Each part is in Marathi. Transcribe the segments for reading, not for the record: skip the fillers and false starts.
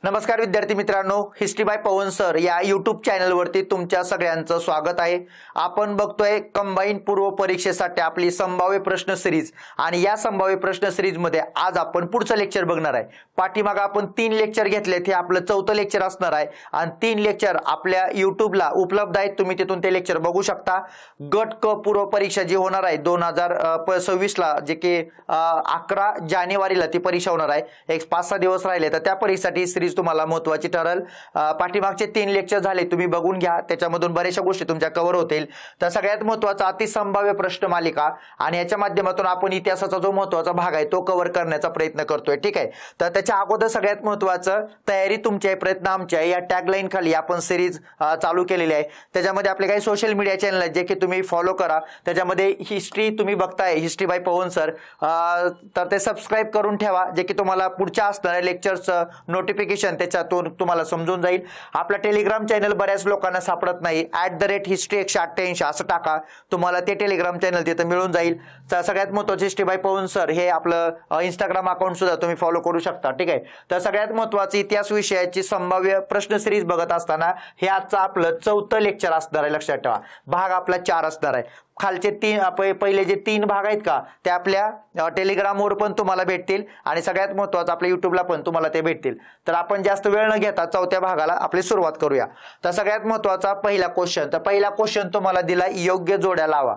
नमस्कार विद्यार्थी मित्रांनो, हिस्ट्री बाय पवन सर या यूट्यूब चॅनलवरती तुमच्या सगळ्यांचं स्वागत आहे। आपण बघतोय कंबाईन पूर्व परीक्षेसाठी आपली संभाव्य प्रश्न सिरीज आणि या संभाव्य प्रश्न सिरीज मध्ये आज आपण पुढचं लेक्चर बघणार आहे। पाठीमागे आपण 3 लेक्चर घेतलेत, हे आपलं 4थं लेक्चर असणार आहे आणि 3 लेक्चर आपल्या यूट्यूबला उपलब्ध आहेत, तुम्ही तिथून ते लेक्चर बघू शकता। गट क पूर्व परीक्षा जी होणार आहे 2026 ला, जे की 11 जानेवारीला ती परीक्षा होणार आहे। एक 5-6 दिवस राहिले तर त्या परीक्षेसाठी सिरीज तुम्हाला महत्त्वाची ठरेल। पाठीमागचे 3 लेक्चर झाले, तुम्ही बघून घ्या, त्याच्यामधून बऱ्याचशा गोष्टी तुमच्या कव्हर होतील। तर सगळ्यात महत्त्वाचा अतिसंभाव्य प्रश्न मालिका आणि याच्या माध्यमातून आपण इतिहासाचा जो महत्त्वाचा भाग आहे तो कव्हर करण्याचा प्रयत्न करतोय, ठीक आहे। तर त्याच्या अगोदर सगळ्यात महत्त्वाचं, तयारी तुमची आहे प्रयत्न आमचे आहे, या टॅगलाईन खाली आपण सिरीज चालू केलेली आहे। त्याच्यामध्ये आपले काही सोशल मीडिया चॅनल आहेत जे की तुम्ही फॉलो करा, त्याच्यामध्ये हिस्ट्री तुम्ही बघताय हिस्ट्री बाय पवन सर, तर ते सबस्क्राइब करून ठेवा, जे की तुम्हाला पुढच्या असणाऱ्या लेक्चरचं नोटिफिकेशन त्याच्यातून तुम्हाला समजून जाईल। आपला टेलिग्राम चॅनल बऱ्याच लोकांना सापडत नाही, @history188 असं टाका, तुम्हाला ते टेलिग्राम चॅनल तिथे मिळून जाईल। सगळ्यात महत्त्वाचे हिस्ट्री बाय पवन सर हे आपलं इंस्टाग्राम अकाउंट सुद्धा तुम्ही फॉलो करू शकता, ठीक आहे। तर सगळ्यात महत्त्वाची इतिहास विषयाची संभाव्य प्रश्न सिरीज बघत असताना हे आजचं आपलं 4थं लेक्चर असणार आहे, लक्षात ठेवा। भाग आपला 4 असणार आहे। खालचे 3 पहिले जे 3 भाग आहेत का ते आपल्या टेलिग्रामवर पण तुम्हाला भेटतील आणि सगळ्यात महत्त्वाचं आपल्या युट्यूबला पण तुम्हाला ते भेटतील। तर आपण जास्त वेळ न घेता 4थ्या भागाला आपली सुरुवात करूया। तर सगळ्यात महत्त्वाचा पहिला क्वेश्चन, तर पहिला क्वेश्चन तुम्हाला दिला, योग्य जोड्या लावा।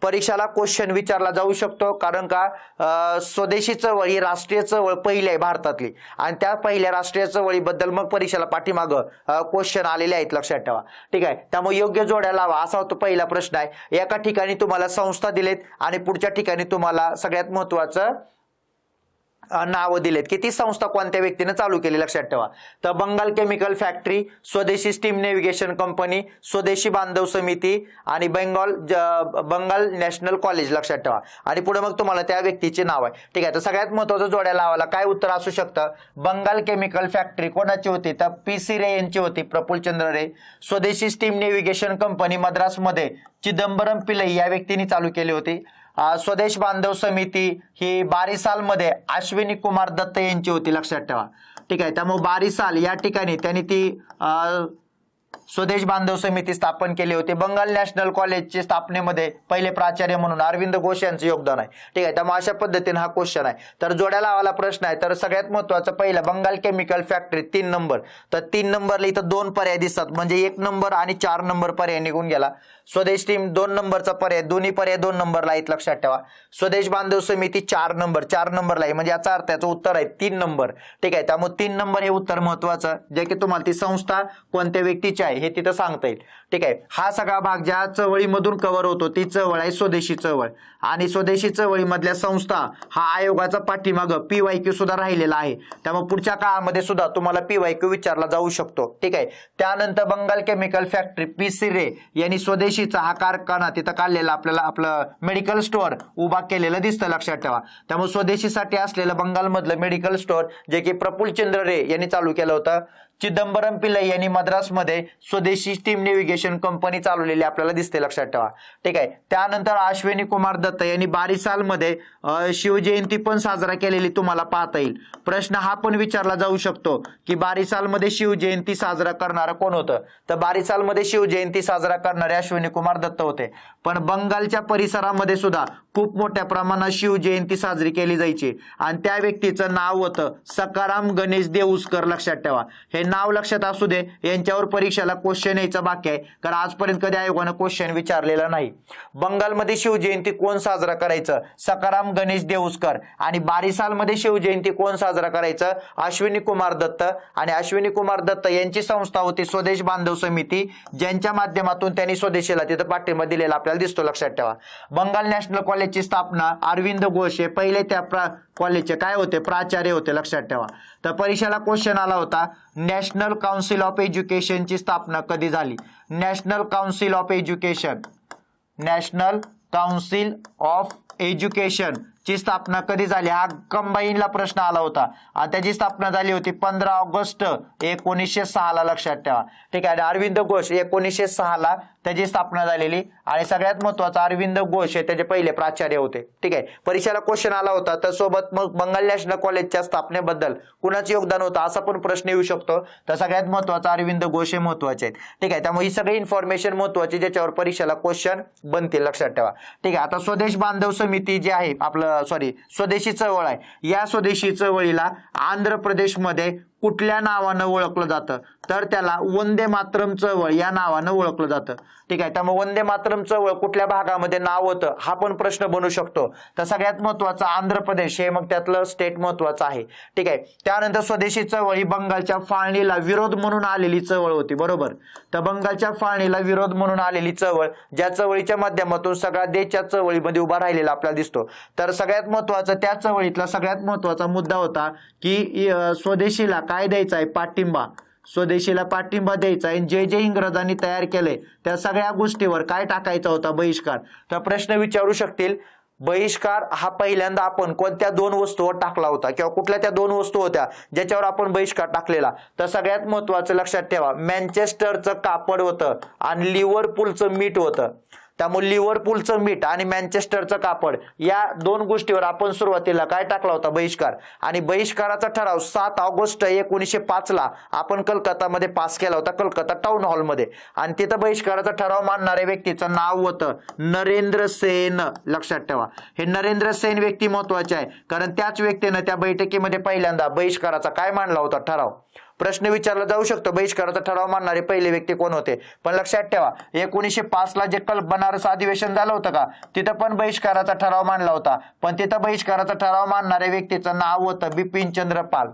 परीक्षेला क्वेश्चन विचारला जाऊ शकतो, कारण का स्वदेशी चळवळ ही राष्ट्रीय चळवळ पहिली आहे भारतातली आणि त्या पहिल्या राष्ट्रीय चळवळीबद्दल मग परीक्षेला पाठीमागं क्वेश्चन आलेले आहेत, लक्षात ठेवा, ठीक आहे। त्यामुळे योग्य जोड्या लावा असा तो पहिला प्रश्न आहे। एका ठिकाणी तुम्हाला संस्था दिलेत आणि पुढच्या ठिकाणी तुम्हाला सगळ्यात महत्त्वाचं नाव दिलेत की ती संस्था कोणत्या व्यक्तीने चालू केली, लक्षात ठेवा। तर बंगाल केमिकल फॅक्टरी, स्वदेशी स्टीम नेव्हिगेशन कंपनी, स्वदेशी बांधव समिती आणि बंगाल नॅशनल कॉलेज, लक्षात ठेवा। आणि पुढे मग तुम्हाला त्या व्यक्तीचे नाव आहे, ठीक आहे। तर सगळ्यात महत्त्वाचं जोड्या लावायला काय उत्तर असू शकतं? बंगाल केमिकल फॅक्टरी कोणाची होती? तर PC रे यांची होती, Prafullachandra Ray. Swadeshi steam navigation company मद्रासमध्ये चिदंबरम पिल्लई या व्यक्तीने चालू केली होती। स्वदेश बांधव समिती ही बारिसाल मध्ये अश्विनी कुमार दत्त यांची होती, लक्षात ठेवा, ठीक आहे। त्यामुळे बारिसाल या ठिकाणी त्यांनी ती स्वदेश बांधव समिती स्थापन केली होती। बंगाल नॅशनल कॉलेजच्या स्थापनेमध्ये पहिले प्राचार्य म्हणून अरविंद घोष यांचं योगदान आहे, ठीक आहे। त्यामुळे अशा पद्धतीने हा क्वेश्चन आहे। तर जोड्या लावायला प्रश्न आहे, तर सगळ्यात महत्त्वाचं पहिलं बंगाल केमिकल फॅक्टरी 3 नंबर, तर 3 नंबरला इथं 2 पर्याय दिसतात, म्हणजे 1 नंबर आणि 4 नंबर पर्याय निघून गेला। स्वदेश टीम 2 नंबरचा पर्याय, दोन्ही पर्याय 2 नंबरला आहेत, लक्षात ठेवा। स्वदेश बांधव समिती 4 नंबरला आहे, म्हणजे याचा अर्थ त्याचं उत्तर आहे 3 नंबर, ठीक आहे। त्यामुळे 3 नंबर हे उत्तर महत्त्वाचं, जे की तुम्हाला ती संस्था कोणत्या व्यक्तीची आहे हे तिथं सांगता येईल, ठीक आहे। हा सगळा भाग ज्या चळवळीमधून कव्हर होतो ती चळवळ आहे स्वदेशी चळवळ आणि स्वदेशी चळवळीमधल्या संस्था हा आयोगाचा पाठीमागं PYQ सुद्धा राहिलेला आहे, त्यामुळे पुढच्या काळामध्ये सुद्धा तुम्हाला PYQ विचारला जाऊ शकतो, ठीक आहे। त्यानंतर बंगाल केमिकल फॅक्टरी PC रे यांनी स्वदेशीचा हा कारखाना तिथं काढलेला आपल्याला आपलं मेडिकल स्टोअर उभा केलेलं दिसतं, लक्षात ठेवा। त्यामुळे स्वदेशीसाठी असलेलं बंगालमधलं मेडिकल स्टोअर जे की प्रफुल्लचंद्र रे यांनी चालू केलं होतं। चिदंबरम पिल्लई यांनी मद्रासमध्ये स्वदेशी स्टीम नेव्हिगेशन कंपनी चालवलेली आपल्याला दिसते, लक्षात ठेवा, ठीक आहे। त्यानंतर अश्विनी कुमार दत्त यांनी बारिसालमध्ये शिवजयंती पण साजरा केलेली तुम्हाला पाहता येईल। प्रश्न हा पण विचारला जाऊ शकतो की बारिसालमध्ये शिवजयंती साजरा करणारं कोण होतं? तर बारिसालमध्ये शिवजयंती साजरा करणारे अश्विनी कुमार दत्त होते, पण बंगालच्या परिसरामध्ये सुद्धा खूप मोठ्या प्रमाणात शिवजयंती साजरी केली जायची आणि त्या व्यक्तीचं नाव होतं सकाराम गणेश देऊसकर, लक्षात ठेवा। हे नाव लक्षात असू दे, यांच्यावर परीक्षेला क्वेश्चन यायचा बाकी आहे, कारण आजपर्यंत कधी आयोगानं क्वेश्चन विचारलेला नाही। बंगालमध्ये शिवजयंती कोण साजरा करायचं? सकाराम गणेश देऊसकर। आणि बारिसालमध्ये शिवजयंती कोण साजरा करायचं? अश्विनी कुमार दत्त। आणि अश्विनी कुमार दत्त यांची संस्था होती स्वदेश बांधव समिती, ज्यांच्या माध्यमातून त्यांनी स्वदेशीला तिथं पाठिंबा दिलेला आपल्याला दिसतो, लक्षात ठेवा। बंगाल नॅशनल कॉलेजची स्थापना अरविंद घोष हे पहिले त्या कॉलेजचे काय होते? प्राचार्य होते, लक्षात ठेवा। तर परीक्षेला क्वेश्चन आला होता, नॅशनल काउन्सिल ऑफ एज्युकेशनची स्थापना कधी झाली? नॅशनल काउन्सिल ऑफ एज्युकेशन ची स्थापना कधी झाली हा कंबाईनला प्रश्न आला होता आणि त्याची स्थापना झाली होती 15 ऑगस्ट 1906 ला, लक्षात ठेवा, ठीक आहे। अरविंद घोष 1906 ला त्याची स्थापना झालेली आणि सगळ्यात महत्वाचं अरविंद घोष हे त्याचे पहिले प्राचार्य होते. ठीक आहे, परीक्षेला क्वेश्चन आला होता. तर सोबत मग बंगाल नॅशनल कॉलेजच्या स्थापनेबद्दल कुणाचे योगदान होतं असा पण प्रश्न येऊ शकतो. तर सगळ्यात महत्वाचा अरविंद घोष हे महत्वाचे आहेत. ठीक आहे, त्यामुळे ही सगळी इन्फॉर्मेशन महत्वाची ज्याच्यावर परीक्षेला क्वेश्चन बनतील, लक्षात ठेवा. ठीक आहे, आता स्वदेश बांधव समिती जी आहे आपलं स्वदेशी चळवळ आहे, या स्वदेशी चळवळीला आंध्र प्रदेशमध्ये कुठल्या नावानं ओळखलं जातं? तर त्याला वंदे मातरम चळवळ या नावानं ओळखलं जातं. ठीक आहे, त्यामुळे वंदे मातरम चळवळ कुठल्या भागामध्ये नाव होतं हा पण प्रश्न बनू शकतो. तर सगळ्यात महत्वाचं आंध्र प्रदेश हे मग त्यातलं स्टेट महत्वाचं आहे. ठीक आहे, त्यानंतर स्वदेशी चळवळ ही बंगालच्या फाळणीला विरोध म्हणून आलेली चळवळ होती, बरोबर. तर बंगालच्या फाळणीला विरोध म्हणून आलेली चळवळ, ज्या चळवळीच्या माध्यमातून सगळा देशच्या चळवळीमध्ये उभा राहिलेला आपल्याला दिसतो. तर सगळ्यात महत्वाचं त्या चळवळीतला सगळ्यात महत्वाचा मुद्दा होता की स्वदेशीला काय द्यायचा आहे? पाठिंबा. स्वदेशीला पाठिंबा द्यायचा आहे. जे जे इंग्रजांनी तयार केले त्या सगळ्या गोष्टीवर काय टाकायचा होता? बहिष्कार. तर प्रश्न विचारू शकतील, बहिष्कार हा पहिल्यांदा आपण कोणत्या 2 वस्तूवर टाकला होता किंवा कुठल्या त्या 2 वस्तू होत्या ज्याच्यावर आपण बहिष्कार टाकलेला? तर सगळ्यात महत्वाचं लक्षात ठेवा, मँचेस्टरचं कापड होतं आणि लिव्हरपूलचं मीठ होतं. त्यामुळे लिव्हरपूलचं मीठ आणि मँचेस्टरचं कापड या 2 गोष्टीवर आपण सुरुवातीला काय टाकला होता? बहिष्कार. आणि बहिष्काराचा ठराव 7 ऑगस्ट 1905 ला आपण कलकत्तामध्ये पास केला होता, कलकत्ता टाउन हॉलमध्ये. आणि तिथं बहिष्काराचा ठराव मानणाऱ्या व्यक्तीचं नाव होतं नरेंद्र सेन, लक्षात ठेवा. हे नरेंद्र सेन व्यक्ती महत्वाचे आहे, कारण त्याच व्यक्तीनं त्या बैठकीमध्ये पहिल्यांदा बहिष्काराचा काय मांडला होता? ठराव. प्रश्न विचारला जाऊ शकतो, बहिष्काराचा ठराव मानणारे पहिले व्यक्ती कोण होते? पण लक्षात ठेवा, 1905 ला जे बनारस अधिवेशन झालं होतं का, तिथं पण बहिष्काराचा ठराव मांडला होता. पण तिथं बहिष्काराचा ठराव मानणाऱ्या व्यक्तीचं नाव होतं बिपिनचंद्र पाल.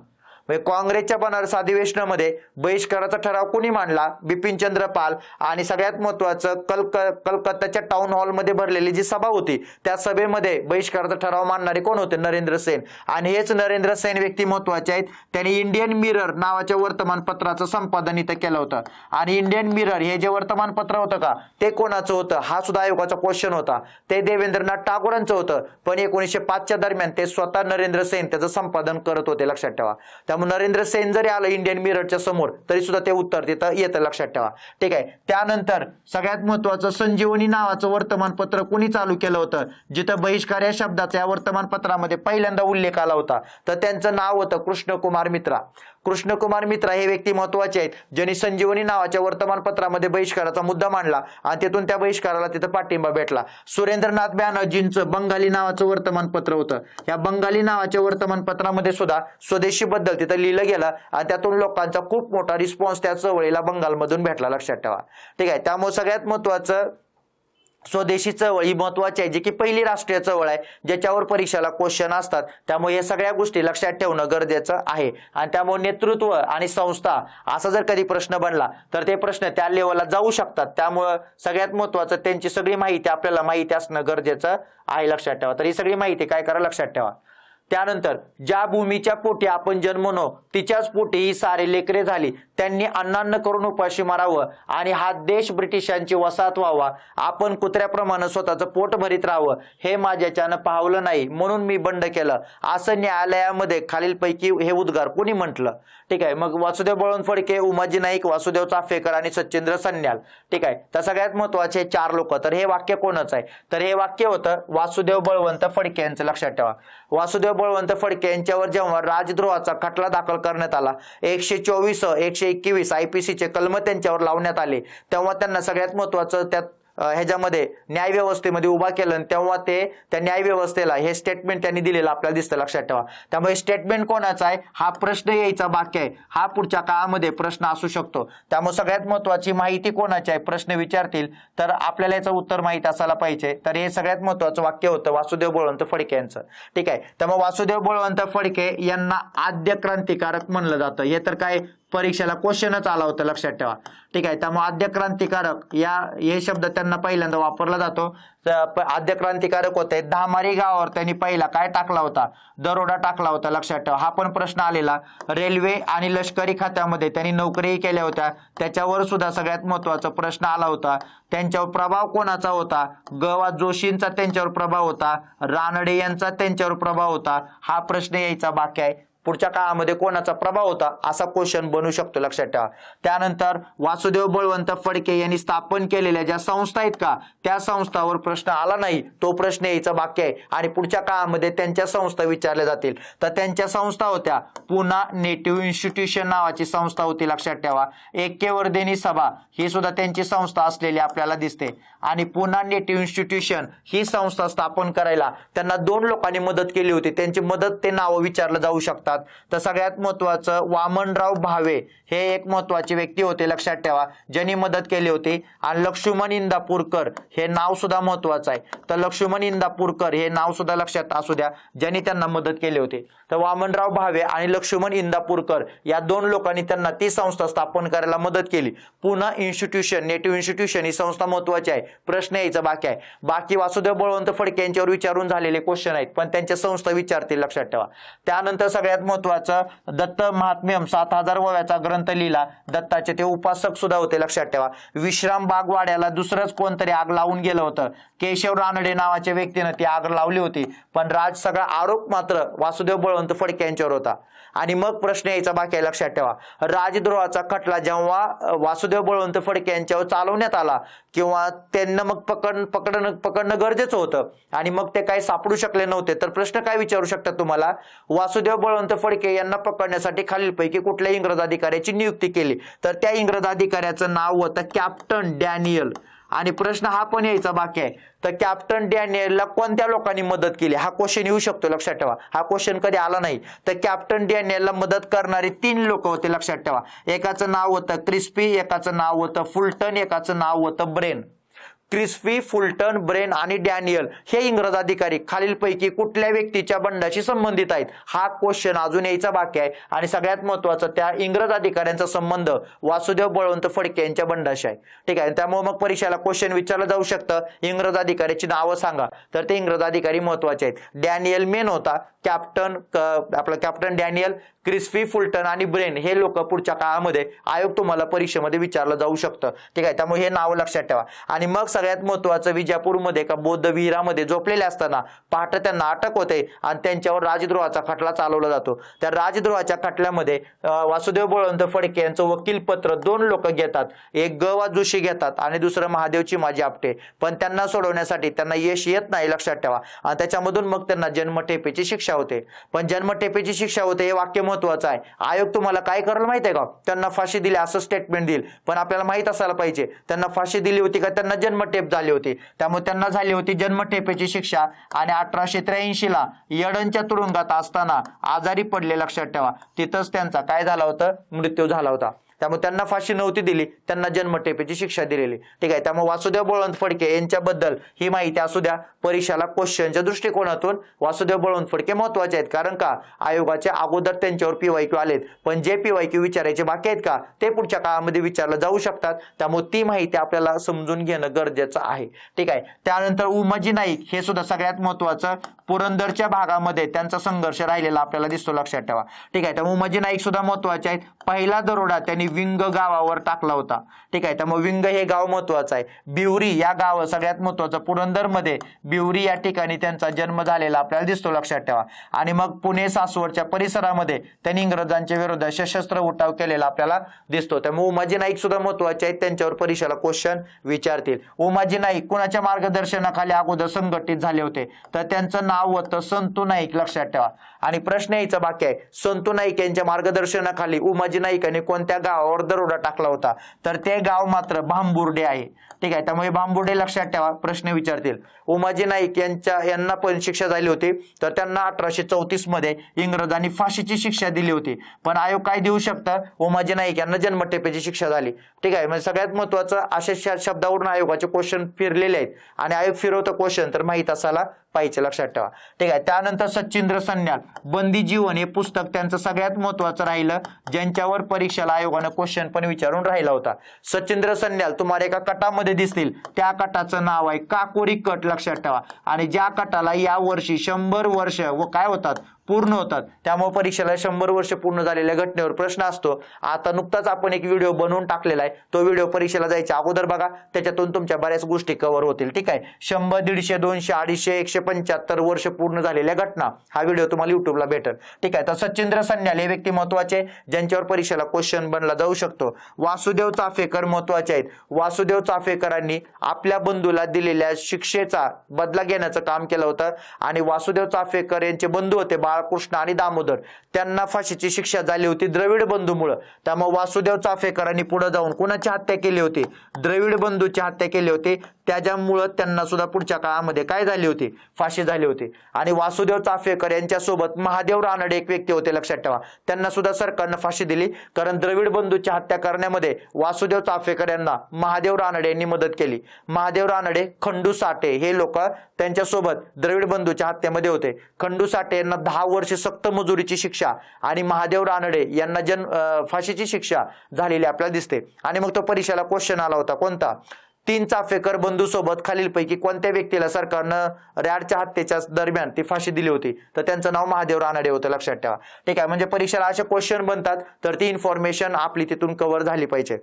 काँग्रेसच्या बनारस अधिवेशनामध्ये बहिष्काराचा ठराव कोणी मांडला? बिपिनचंद्र पाल. आणि सगळ्यात महत्वाचं कलकत्ताच्या टाउन हॉलमध्ये भरलेली जी सभा होती त्या सभेमध्ये बहिष्काराचा ठराव मांडणारे कोण होते? नरेंद्र सेन. आणि हेच नरेंद्र सेन व्यक्ती महत्वाचे आहेत. त्यांनी इंडियन मिरर नावाच्या वर्तमानपत्राचं संपादन इथं केलं होतं. आणि इंडियन मिरर हे जे वर्तमानपत्र होतं का ते कोणाचं होतं? हा सुद्धा आयोगाचा क्वेश्चन होता. ते देवेंद्रनाथ टागोरांचं होतं. पण 1905 दरम्यान ते स्वतः नरेंद्र सेन त्याचं संपादन करत होते, लक्षात ठेवा. नरेंद्र सेन जरी आलं इंडियन मिररच्या समोर तरी सुद्धा ते उत्तर तिथं येतं, लक्षात ठेवा. ठीक आहे, त्यानंतर सगळ्यात महत्वाचं संजीवनी नावाचं वर्तमानपत्र कोणी चालू केलं होतं? जिथं बहिष्कार या शब्दाचा या वर्तमानपत्रामध्ये पहिल्यांदा उल्लेख आला होता तर त्यांचं नाव होतं कृष्णकुमार मित्रा. कृष्णकुमार मित्रा हे व्यक्ती महत्वाचे आहेत, ज्यांनी संजीवनी नावाच्या वर्तमानपत्रामध्ये बहिष्काराचा मुद्दा मांडला आणि तिथून त्या बहिष्काराला तिथं पाठिंबा भेटला. सुरेंद्रनाथ बॅनर्जींचं बंगाली नावाचं वर्तमानपत्र होतं. या बंगाली नावाच्या वर्तमानपत्रामध्ये सुद्धा स्वदेशीबद्दल तिथं लिहिलं गेलं आणि त्यातून लोकांचा खूप मोठा रिस्पॉन्स त्या चळवळीला बंगालमधून भेटला, लक्षात ठेवा. ठीक आहे, त्यामुळे सगळ्यात महत्वाचं स्वदेशी चळवळ ही महत्वाची आहे, जी की पहिली राष्ट्रीय चळवळ आहे ज्याच्यावर परीक्षेला क्वेश्चन असतात. त्यामुळे या सगळ्या गोष्टी लक्षात ठेवणं गरजेचं आहे. आणि त्यामुळे नेतृत्व आणि संस्था असा जर कधी प्रश्न बनला तर ते प्रश्न त्या लेवलला जाऊ शकतात. त्यामुळे सगळ्यात महत्वाचं त्यांची सगळी माहिती आपल्याला माहिती असणं गरजेचं आहे, लक्षात ठेवा. तर ही सगळी माहिती काय करा, लक्षात ठेवा. त्यानंतर ज्या भूमीच्या पोटी आपण जन्मलो तिच्याच पोटी ही सारे लेकरे झाली. त्यांनी अन्नान्न करून उपाशी मारावं आणि हा देश ब्रिटिशांची वसाहत व्हावा. आपण कुत्र्याप्रमाणे स्वतःचं पोट भरीत राहावं हे माझ्याच्यानं पावलं नाही, म्हणून मी बंड केलं, असं न्यायालयामध्ये खालीलपैकी हे उद्गार कोणी म्हटलं? ठीक आहे, मग वासुदेव बळवंत फडके, उमाजी नाईक, वासुदेव चाफेकर आणि सचिंद्र सन्याल. ठीक आहे, तर सगळ्यात महत्वाचे 4 लोक. तर हे वाक्य कोणाचं आहे? तर हे वाक्य होतं वासुदेव बळवंत फडके यांचं, लक्षात ठेवा. वासुदेव बळवंत फडके यांच्यावर जेव्हा राजद्रोहाचा खटला दाखल करण्यात आला, 124, 121 IPCचे कलम त्यांच्यावर लावण्यात आले, तेव्हा त्यांना सगळ्यात महत्वाचं त्यात ह्याच्यामध्ये न्याय व्यवस्थेमध्ये उभा केलं. तेव्हा ते त्या न्याय व्यवस्थेला हे स्टेटमेंट त्यांनी दिलेलं आपल्याला दिसतं, लक्षात ठेवा. त्यामुळे स्टेटमेंट कोणाचा आहे हा प्रश्न यायचा बाकी आहे. हा पुढच्या काळामध्ये प्रश्न असू शकतो. त्यामुळे सगळ्यात महत्वाची माहिती कोणाची आहे प्रश्न विचारतील तर आपल्याला याचं उत्तर माहिती असायला पाहिजे. तर हे सगळ्यात महत्वाचं वाक्य होतं वासुदेव बळवंत फडके यांचं. ठीक आहे, त्यामुळे वासुदेव बळवंत फडके यांना आद्य क्रांतिकारक म्हणलं जातं. हे तर काय परीक्षेला क्वेश्चनच आला होता, लक्षात ठेवा. ठीक आहे, त्यामुळे आद्य क्रांतिकारक हे शब्द त्यांना पहिल्यांदा वापरला जातो. आद्य क्रांतिकारक होते. धामारी गावावर त्यांनी पहिला काय टाकला होता? दरोडा टाकला होता, लक्षात ठेवा. हा पण प्रश्न आलेला. रेल्वे आणि लष्करी खात्यामध्ये त्यांनी नोकरीही केल्या होत्या, त्याच्यावर सुद्धा सगळ्यात महत्वाचा प्रश्न आला होता. त्यांच्यावर प्रभाव कोणाचा होता? ग.वा. जोशींचा त्यांच्यावर प्रभाव होता, रानडे यांचा त्यांच्यावर प्रभाव होता. हा प्रश्न यायचा बाकी आहे. पुढच्या काळामध्ये कोणाचा प्रभाव होता असा क्वेश्चन बनू शकतो, लक्षात ठेवा. त्यानंतर वासुदेव बळवंत फडके यांनी स्थापन केलेल्या ज्या संस्था आहेत का त्या संस्थावर प्रश्न आला नाही, तो प्रश्न यायचा बाकी आहे आणि पुढच्या काळामध्ये त्यांच्या संस्था विचारल्या जातील. तर त्यांच्या संस्था होत्या पुना नेटिव्ह इन्स्टिट्यूशन नावाची संस्था होती, लक्षात ठेवा. ऐक्यवर्धिनी सभा ही सुद्धा त्यांची संस्था असलेली आपल्याला दिसते. आणि पुना नेटिव्ह इन्स्टिट्यूशन ही संस्था स्थापन करायला त्यांना 2 लोकांनी मदत केली होती. त्यांची मदत ते नाव विचारलं जाऊ शकतात. तर सगळ्यात महत्वाचं वामनराव भावे हे एक महत्वाचे व्यक्ती होते, लक्षात ठेवा, ज्यांनी मदत केली होती. आणि लक्ष्मण इंदापूरकर हे नाव सुद्धा महत्वाचं आहे. तर लक्ष्मण इंदापूरकर हे नाव सुद्धा लक्षात असू द्या, ज्यांनी त्यांना मदत केली होती. तर वामनराव भावे आणि लक्ष्मण इंदापूरकर या 2 लोकांनी त्यांना ती संस्था स्थापन करायला मदत केली. पुन्हा इन्स्टिट्यूशन नेटिव्ह इन्स्टिट्यूशन ही संस्था महत्वाची आहे, प्रश्न यायचा बाकी आहे. बाकी वासुदेव बळवंत फडके यांच्यावर विचारून झालेले क्वेश्चन आहेत, पण त्यांच्या संस्था विचारतील, लक्षात ठेवा. त्यानंतर सगळ्यात महत्वाचं दत्त महात्म्यम 7000 ओव्याचा ग्रंथ लिहिला. दत्ताचे ते उपासक सुद्धा होते, लक्षात ठेवा. विश्राम बाग वाड्याला दुसरंच कोणतरी आग लावून गेलं होतं. केशव रानडे नावाच्या व्यक्तीनं ती आग लावली होती, पण सगळा आरोप मात्र वासुदेव बळवंत फडके यांच्यावर होता. आणि मग प्रश्न यायचा बाकी आहे, लक्षात ठेवा. राजद्रोहाचा खटला जेव्हा वासुदेव बळवंत फडके यांच्यावर चालवण्यात आला किंवा त्यांना मग पकडणं गरजेचं होतं आणि मग ते काही सापडू शकले नव्हते, तर प्रश्न काय विचारू शकतात तुम्हाला, वासुदेव बळवंत फडके यांना पकडण्यासाठी खालीलपैकी कुठल्या इंग्रज अधिकाऱ्याची नियुक्ती केली. तर त्या इंग्रज अधिकाऱ्याचं नाव होतं कॅप्टन डॅनियल. आणि प्रश्न हा पण यायचा बाकी आहे, तर कॅप्टन डॅनियलला कोणत्या लोकांनी मदत केली हा क्वेश्चन येऊ शकतो, लक्षात ठेवा. हा क्वेश्चन कधी आला नाही. तर कॅप्टन डॅनियलला मदत करणारे 3 लोक होते, लक्षात ठेवा. एकाचं नाव होतं क्रिस्पी, एकाचं नाव होतं फुलटन, एकाचं नाव होतं ब्रेन. क्रिस्पी, फुलटन, ब्रेन आणि डॅनियल हे इंग्रज अधिकारी खालीलपैकी कुठल्या व्यक्तीच्या बंडाशी संबंधित आहेत हा क्वेश्चन अजून यायचा बाकी आहे. आणि सगळ्यात महत्वाचं त्या इंग्रज अधिकाऱ्यांचा संबंध वासुदेव बळवंत फडके यांच्या बंडाशी आहे, ठीक आहे. त्यामुळे मग परीक्षेला क्वेश्चन विचारलं जाऊ शकतं, इंग्रज अधिकाऱ्याची नावं सांगा. तर ते इंग्रज अधिकारी महत्वाचे आहेत. डॅनियल मेन होता, कॅप्टन डॅनियल, क्रिस्पी, फुलटन आणि ब्रेन हे लोक पुढच्या काळामध्ये आयोग तुम्हाला परीक्षेमध्ये विचारलं जाऊ शकतं, ठीक आहे. त्यामुळे हे नाव लक्षात ठेवा. आणि मग सगळ्यात महत्वाचं विजापूरमध्ये एका बौद्ध विहिरामध्ये झोपलेले असताना पहाटे त्यांना अटक होते आणि त्यांच्यावर राजद्रोहाचा खटला चालवला जातो. त्या राजद्रोहाच्या खटल्यामध्ये वासुदेव बळवंत फडके यांचं वकीलपत्र 2 लोक घेतात. एक ग जोशी घेतात आणि दुसरं महादेव चिमाजी आपटे. पण त्यांना सोडवण्यासाठी त्यांना यश येत नाही, लक्षात ठेवा. आणि त्याच्यामधून मग त्यांना जन्मठेपेची शिक्षा होते. पण जन्मठेपेची शिक्षा होते हे वाक्य महत्वाचं आहे. आयोग तुम्हाला काय करेल माहिती आहे का, त्यांना फाशी दिली असं स्टेटमेंट देईल. पण आपल्याला माहित असायला पाहिजे त्यांना फाशी दिली होती का त्यांना जन्मठेप झाली होती. त्यामुळे त्यांना झाली होती जन्मठेपेची शिक्षा. आणि 1883 ला यडनच्या तुरुंगात असताना आजारी पडले, लक्षात ठेवा. तिथंच त्यांचा काय झाला होता, मृत्यू झाला होता. त्यामुळे त्यांना फाशी नव्हती दिली, त्यांना जन्मठेपेची शिक्षा दिलेली, ठीक आहे. त्यामुळे वासुदेव बळवंत फडके यांच्याबद्दल ही माहिती असू द्या. परीक्षेला क्वेश्चनच्या दृष्टिकोनातून वासुदेव बळवंत फडके महत्वाचे आहेत, कारण का आयोगाच्या अगोदर त्यांच्यावर PYQ आलेत. पण जे PYQ विचारायचे बाकी आहेत का ते पुढच्या काळामध्ये विचारलं जाऊ शकतात. त्यामुळे ती माहिती आपल्याला समजून घेणं गरजेचं आहे, ठीक आहे. त्यानंतर उमाजी नाईक हे सुद्धा सगळ्यात महत्वाचं, पुरंदरच्या भागामध्ये त्यांचा संघर्ष राहिलेला आपल्याला दिसतो, लक्षात ठेवा, ठीक आहे. त्यामुळे उमाजी नाईक सुद्धा महत्वाचे आहेत. पहिला दरोडा त्यांनी विंग गावावर टाकला होता, ठीक आहे. त्यामुळे विंग हे गाव महत्वाचं आहे. बिवरी या गाव सगळ्यात महत्वाचं, पुरंदरमध्ये बिवरी या ठिकाणी त्यांचा जन्म झालेला आपल्याला दिसतो, लक्षात ठेवा. आणि मग पुणे सासवडच्या परिसरामध्ये त्यांनी इंग्रजांच्या विरोधात सशस्त्र उठाव केलेला आपल्याला दिसतो. त्यामुळे उमाजी नाईक सुद्धा महत्वाचे आहेत, त्यांच्यावर परीक्षेला क्वेश्चन विचारतील. उमाजी नाईक कुणाच्या मार्गदर्शनाखाली अगोदर संघटित झाले होते, तर त्यांचं नाव होतं संतू नाईक, लक्षात ठेवा. आणि प्रश्न यायचा बाकी आहे, संतू नाईक यांच्या मार्गदर्शनाखाली उमाजी नाईकांनी कोणत्या गावावर दरोडा टाकला होता, तर ते गाव मात्र भांबुर्डे आहे, ठीक आहे. त्यामुळे भांबुर्डे लक्षात ठेवा, प्रश्न विचारतील. उमाजी नाईक यांना पण शिक्षा झाली होती, तर त्यांना 1834 मध्ये इंग्रजांनी फाशीची शिक्षा दिली होती. पण आयोग काय देऊ शकतं, उमाजी नाईक यांना जन्मठेपेची शिक्षा झाली, ठीक आहे. म्हणजे सगळ्यात महत्वाचं अशा शब्दावरून आयोगाचे क्वेश्चन फिरलेले आहेत आणि आयोग फिरवतं क्वेश्चन तर माहित असायला पाहिजे, लक्षात ठेवा, ठीक आहे. त्यानंतर सचिंद्र सन्याल बंदी जीवन हे पुस्तक त्यांचं सगळ्यात महत्वाचं राहिलं, ज्यांच्यावर परीक्षेला आयोगानं क्वेश्चन पण विचारून राहिला होता. सचिंद्र सन्याल तुम्हाला एका कटामध्ये दिसतील, त्या कटाचं नाव आहे काकोरी कट, लक्षात ठेवा. आणि ज्या कटाला या वर्षी 100 वर्ष व काय होतात पूर्ण होतात, त्यामुळे परीक्षेला 100 वर्ष पूर्ण झालेल्या घटनेवर प्रश्न असतो. आता नुकताच आपण एक व्हिडिओ बनवून टाकलेला आहे, तो व्हिडिओ परीक्षेला जायच्या अगोदर बघा, त्याच्यातून तुमच्या बऱ्याच गोष्टी कव्हर होतील. ठीक आहे, 100, 150, 200, 250, 175 वर्ष पूर्ण झालेल्या घटना हा व्हिडिओ तुम्हाला युट्यूबला भेटेल. ठीक आहे, तर सचिंद्र सन्याल हे व्यक्ती महत्वाचे ज्यांच्यावर परीक्षेला क्वेश्चन बनला जाऊ शकतो. वासुदेव चाफेकर महत्वाचे आहेत. वासुदेव चाफेकरांनी आपल्या बंधूला दिलेल्या शिक्षेचा बदला घेण्याचं काम केलं होतं आणि वासुदेव चाफेकर यांचे बंधू होते बाळकृष्ण आणि दामोदर, त्यांना फाशीची शिक्षा झाली होती द्रविड बंधूमुळे. त्यामुळे वासुदेव चाफेकरांनी पुढे जाऊन कुणाची हत्या केली होती? द्रविड बंधूची हत्या केली होती. त्याच्यामुळे त्यांना सुद्धा पुढच्या काळामध्ये काय झाली होती? फाशी झाली होती. आणि वासुदेव चाफेकर यांच्यासोबत महादेव रानडे एक व्यक्ती होते, लक्षात ठेवा, त्यांना सुद्धा सरकारनं फाशी दिली, कारण द्रविड बंधूची हत्या करण्यामध्ये वासुदेव चाफेकर यांना महादेव रानडे यांनी मदत केली. महादेव रानडे, खंडू साठे हे लोक त्यांच्यासोबत द्रविड बंधूच्या हत्येमध्ये होते. खंडू साठे यांना 10 वर्ष सक्त मजुरीची शिक्षा आणि महादेव रानडे यांना फाशीची शिक्षा झालेली आपल्याला दिसते. आणि मग तो परीक्षेला क्वेश्चन आला होता कोणता? 3 चाफेकर बंधू सोबत खालीलपैकी कोणत्या व्यक्तीला सरकारनं रॅडच्या हत्येच्या दरम्यान ती फाशी दिली होती? तर त्यांचं नाव महादेव रानडे होतं, लक्षात ठेवा. ठीक आहे, म्हणजे परीक्षेला असे क्वेश्चन बनतात, तर ती इन्फॉर्मेशन आपली तिथून कव्हर झाली पाहिजे.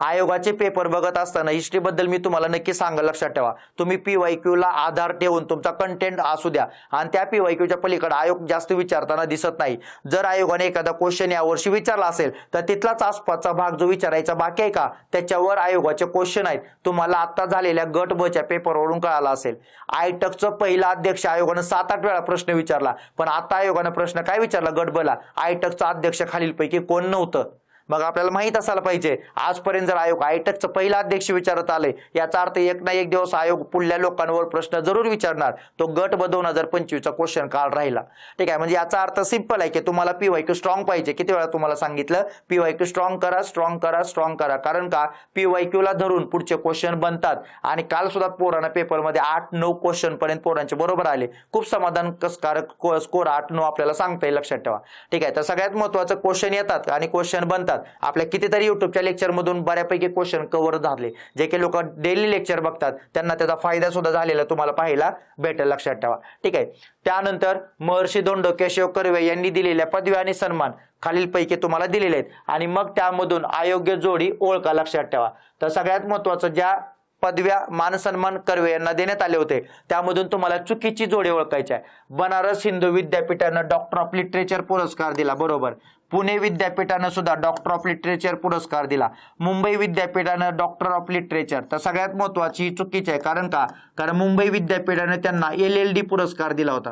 आयोगाचे पेपर बघत असताना हिस्ट्री बद्दल मी तुम्हाला नक्की सांगा, लक्षात ठेवा. तुम्ही PYQ ला आधार ठेवून तुमचा कंटेंट असू द्या, आणि त्या PYQच्या पलीकडे आयोग जास्त विचारताना दिसत नाही. जर आयोगाने एखादा क्वेश्चन यावर्षी विचारला असेल तर तिथलाच आसपासचा भाग जो विचारायचा बाकी आहे का, त्याच्यावर आयोगाचे क्वेश्चन आहेत. तुम्हाला आता झालेल्या गट ब च्या पेपरवरून कळाला असेल. आयटकचा पहिला अध्यक्ष आयोगानं 7-8 वेळा प्रश्न विचारला, पण आता आयोगानं प्रश्न काय विचारला गट ब ला? आयटकचा अध्यक्ष खालीलपैकी कोण नव्हतं? मग आपल्याला माहित असायला पाहिजे, आजपर्यंत जर आयोग आयटकचा पहिला अध्यक्ष विचारत आले, याचा अर्थ एक ना एक दिवस आयोग पुढल्या लोकांवर प्रश्न जरूर विचारणार. तो गट ब 2025चा क्वेश्चन काळ राहिला. ठीक आहे, म्हणजे याचा अर्थ सिंपल आहे की तुम्हाला PYQ स्ट्रॉंग पाहिजे. किती वेळा तुम्हाला सांगितलं, PYQ स्ट्रॉंग करा, स्ट्रॉंग करा, स्ट्रॉंग करा. कारण का PYQ ला धरून पुढचे क्वेश्चन बनतात. आणि काल सुद्धा पोरांना पेपरमध्ये 8-9 क्वेश्चन पर्यंत पोरांचे बरोबर आले. खूप समाधानकारक स्कोर 8-9 आपल्याला सांगता येईल, लक्षात ठेवा. ठीक आहे, तर सगळ्यात महत्त्वाचं क्वेश्चन येतात आणि क्वेश्चन बनतात. आपल्या कितीतरी युट्यूबच्या लेक्चर मधून बऱ्यापैकी क्वेश्चन कव्हर झाले. जे की लोक डेली लेक्चर बघतात त्यांना त्याचा फायदा सुद्धा झालेला तुम्हाला पाहायला भेटेल, लक्षात ठेवा. ठीक आहे, त्यानंतर महर्षी धोंडो केशव कर्वे यांनी दिलेल्या पदव्या आणि सन्मान खालीलपैकी तुम्हाला दिलेले आहेत, आणि मग त्यामधून अयोग्य जोडी ओळखा, लक्षात ठेवा. तर सगळ्यात महत्त्वाचं, ज्या पदव्या मानसन्मान कर्वे यांना देण्यात आले होते त्यामधून तुम्हाला चुकीची जोडी ओळखायची आहे. बनारस हिंदू विद्यापीठानं डॉक्टर ऑफ लिटरेचर पुरस्कार दिला, बरोबर. पुणे विद्यापीठानं सुद्धा डॉक्टर ऑफ लिटरेचर पुरस्कार दिला. मुंबई विद्यापीठानं डॉक्टर ऑफ लिटरेचर, तर सगळ्यात महत्वाची ही चुकीची आहे. कारण मुंबई विद्यापीठानं त्यांना LLD पुरस्कार दिला होता,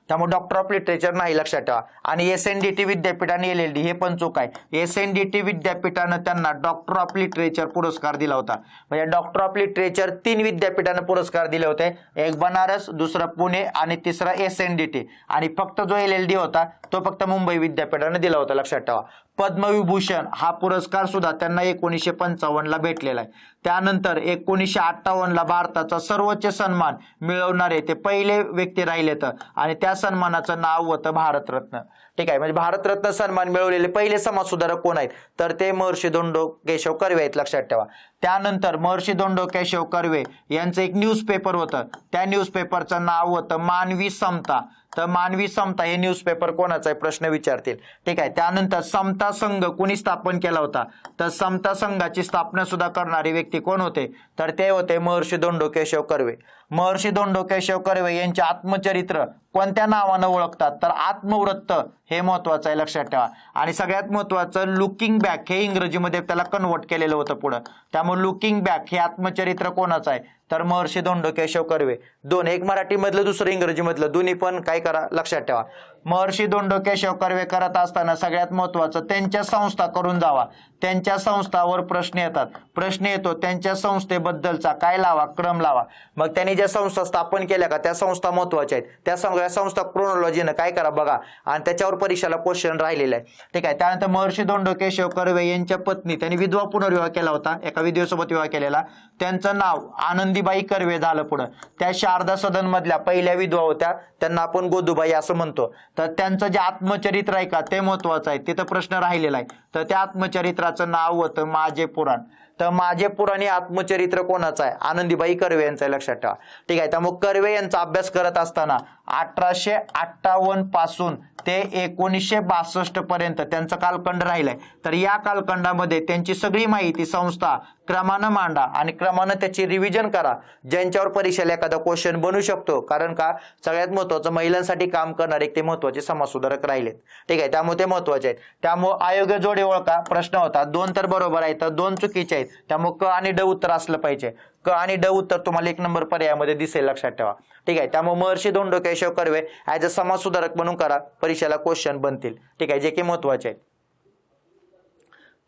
त्यामुळे डॉक्टर ऑफ लिटरेचर नाही, लक्षात ठेवा. आणि SNDT विद्यापीठाने LLD हे पण चूक आहे. SNDT विद्यापीठानं त्यांना डॉक्टर ऑफ लिटरेचर पुरस्कार दिला होता. म्हणजे डॉक्टर ऑफ लिटरेचर 3 विद्यापीठानं पुरस्कार दिले होते, एक बनारस, दुसरा पुणे आणि तिसरा SNDT. आणि फक्त जो LLD होता तो फक्त मुंबई विद्यापीठानं दिला होता, लक्षात ठेवा. पद्मविभूषण हा पुरस्कार सुद्धा त्यांना 1955ला भेटलेला आहे. त्यानंतर 1958ला भारताचा सर्वोच्च सन्मान मिळवणारे ते पहिले व्यक्ती राहिलेत, आणि त्या सन्मानाचं नाव होतं भारतरत्न. ठीक आहे, म्हणजे भारतरत्न सन्मान मिळवलेले पहिले समाजसुधारक कोण आहेत? तर ते महर्षी धोंडो केशव कर्वे आहेत, लक्षात ठेवा. त्यानंतर महर्षी धोंडो केशव कर्वे यांचं एक न्यूजपेपर होतं, त्या न्यूजपेपरचं नाव होतं मानवी समता. तर मानवी समता हे न्यूजपेपर कोणाचा आहे प्रश्न विचारतील. ठीक आहे, त्यानंतर समता संघ कोणी स्थापन केला होता? तर समता संघाची स्थापना सुद्धा करणारे व्यक्ती कोण होते? तर ते होते महर्षी धोंडो केशव कर्वे. महर्षी धोंडो केशव कर्वे यांचे आत्मचरित्र कोणत्या नावानं ओळखतात? तर आत्मवृत्त हे महत्वाचं आहे, लक्षात ठेवा. आणि सगळ्यात महत्वाचं लुकिंग बॅक हे इंग्रजीमध्ये त्याला कन्वर्ट केलेलं होतं पुढं, त्यामुळे लुकिंग बॅक हे आत्मचरित्र कोणाचं आहे? तर महर्षी धोंडो केशव कर्वे. दोन, एक मराठी मधलं दुसरं इंग्रजी मधलं, दोन्ही पण काय करा लक्षात ठेवा. महर्षी धोंडो केशव कर्वे करत असताना सगळ्यात महत्वाचं त्यांच्या संस्था करून जावा. त्यांच्या संस्थावर प्रश्न येतात, प्रश्न येतो त्यांच्या संस्थेबद्दलचा काय लावा, क्रम लावा. मग त्यांनी ज्या संस्था स्थापन केल्या का त्या संस्था महत्वाच्या आहेत, त्या सगळ्या संस्था क्रोनॉलॉजीनं काय करा बघा, आणि त्याच्यावर परीक्षेला क्वेश्चन राहिलेला आहे. ठीक आहे, त्यानंतर महर्षी धोंडो केशव कर्वे यांच्या पत्नी, त्यांनी विधवा पुनर्विवाह केला होता, एका विधवेसोबत विवाह केलेला, त्यांचं नाव आनंदीबाई कर्वे झालं पुढं. त्या शारदा सदन मधल्या पहिल्या विधवा होत्या, त्यांना आपण गोदूबाई असं म्हणतो. तर त्यांचं जे आत्मचरित्र आहे का ते महत्वाचं आहे, तिथं प्रश्न राहिलेला आहे. तर त्या आत्मचरित्राचं नाव होतं माझे पुराण. तर माझे पुराणे आत्मचरित्र कोणाचं आहे? आनंदीबाई कर्वे यांचं आहे, लक्षात ठेवा. ठीक आहे. त्यामुळे कर्वे यांचा अभ्यास करत असताना 1858 पासून ते 1962 पर्यंत त्यांचा कालखंड राहिलाय. तर या कालखंडामध्ये त्यांची सगळी माहिती संस्था क्रमानं मांडा आणि क्रमानं त्याची रिव्हिजन करा, ज्यांच्यावर परीक्षेला एखादा क्वेश्चन बनू शकतो. कारण का, सगळ्यात महत्त्वाचं महिलांसाठी काम करणारे ते महत्त्वाचे समाजसुधारक राहिलेत. ठीक आहे. त्यामुळे ते महत्त्वाचे आहेत. त्यामुळे अयोग्य जोडी ओळखा. प्रश्न होता 2 तर बरोबर आहेत, तर 2 चुकीचे आहेत. त्यामुळे क आणि ड उत्तर असलं पाहिजे. क आणि ड उत्तर तुम्हाला 1 नंबर पर्यायामध्ये दिसेल, लक्षात ठेवा. ठीक आहे. त्यामुळे महर्षी धोंडो केशव कर्वे ॲज अ समाजसुधारक म्हणून करा, परीक्षेला क्वेश्चन बनतील. ठीक आहे, जे की महत्त्वाचे आहेत.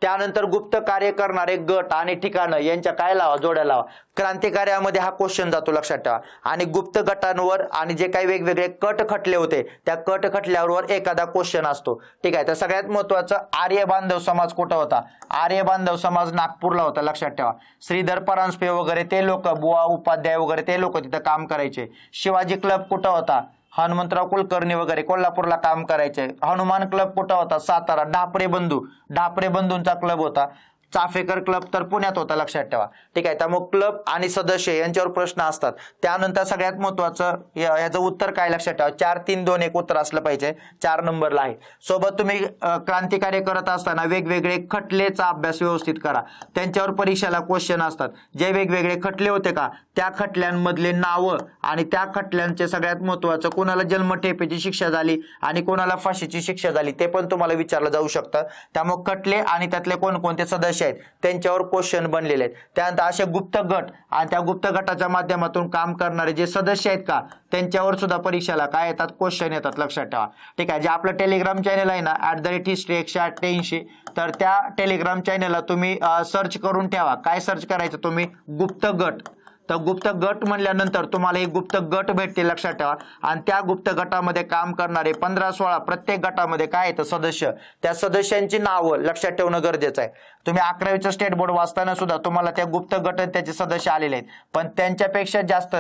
त्यानंतर गुप्त कार्य करणारे गट आणि ठिकाणं यांच्या काय लावा, जोड्या लावा. क्रांतिकार्यामध्ये हा क्वेश्चन जातो, लक्षात ठेवा. आणि गुप्त गटांवर आणि जे काही वेगवेगळे कट खटले होते त्या कट खटल्यावर एखादा क्वेश्चन असतो. ठीक आहे. तर सगळ्यात महत्त्वाचं आर्य बांधव समाज कुठं होता? आर्य बांधव समाज नागपूरला होता, लक्षात ठेवा. श्रीधर परांजपे वगैरे ते लोक, बुवा उपाध्याय वगैरे ते लोक तिथं काम करायचे. शिवाजी क्लब कुठं होता? हनुमंतराव कुलकर्णी वगैरे कोल्हापूरला काम करायचे. हनुमान क्लब कुठं होता? सातारा. ढापरे बंधूंचा क्लब होता. चाफेकर क्लब तर पुण्यात होता, लक्षात ठेवा. ठीक आहे. त्यामुळे क्लब आणि सदस्य यांच्यावर प्रश्न असतात. त्यानंतर सगळ्यात महत्त्वाचं याचं उत्तर काय, लक्षात ठेवा. 4 3 2 1 उत्तर असलं पाहिजे, 4 नंबरला आहे. सोबत तुम्ही क्रांतिकार्य करत असताना वेगवेगळे खटलेचा अभ्यास व्यवस्थित करा. त्यांच्यावर परीक्षेला क्वेश्चन असतात. जे वेगवेगळे खटले होते का, त्या खटल्यांमधले नावं आणि त्या खटल्यांचे सगळ्यात महत्त्वाचं कोणाला जन्मठेपेची शिक्षा झाली आणि कोणाला फाशीची शिक्षा झाली ते पण तुम्हाला विचारलं जाऊ शकतं. त्यामुळे खटले आणि त्यातले कोणकोणते सदस्य आहेत त्यांच्यावर क्वेश्चन बनलेले आहेत. त्यानंतर असे गुप्त गट आणि त्या गुप्त गटाच्या माध्यमातून काम करणारे जे सदस्य आहेत का त्यांच्यावर सुद्धा परीक्षेला काय येतात, क्वेश्चन येतात, लक्षात ठेवा. ठीक आहे. जे आपलं टेलिग्राम चॅनल आहे ना @history 188, तर त्या टेलिग्राम चॅनलला तुम्ही सर्च करून ठेवा. काय सर्च करायचं तुम्ही? गुप्त गट. तर गुप्त गट म्हणल्यानंतर तुम्हाला एक गुप्त गट भेटते, लक्षात ठेवा. आणि त्या गुप्त गटामध्ये काम करणारे 15-16 प्रत्येक गटामध्ये काय येतं, सदस्य. त्या सदस्यांची नावं लक्षात ठेवणं गरजेचं आहे. तुम्ही 11वीचं स्टेट बोर्ड वाचताना सुद्धा तुम्हाला त्या गुप्त गट त्याचे सदस्य आलेले आहेत, पण त्यांच्यापेक्षा जास्त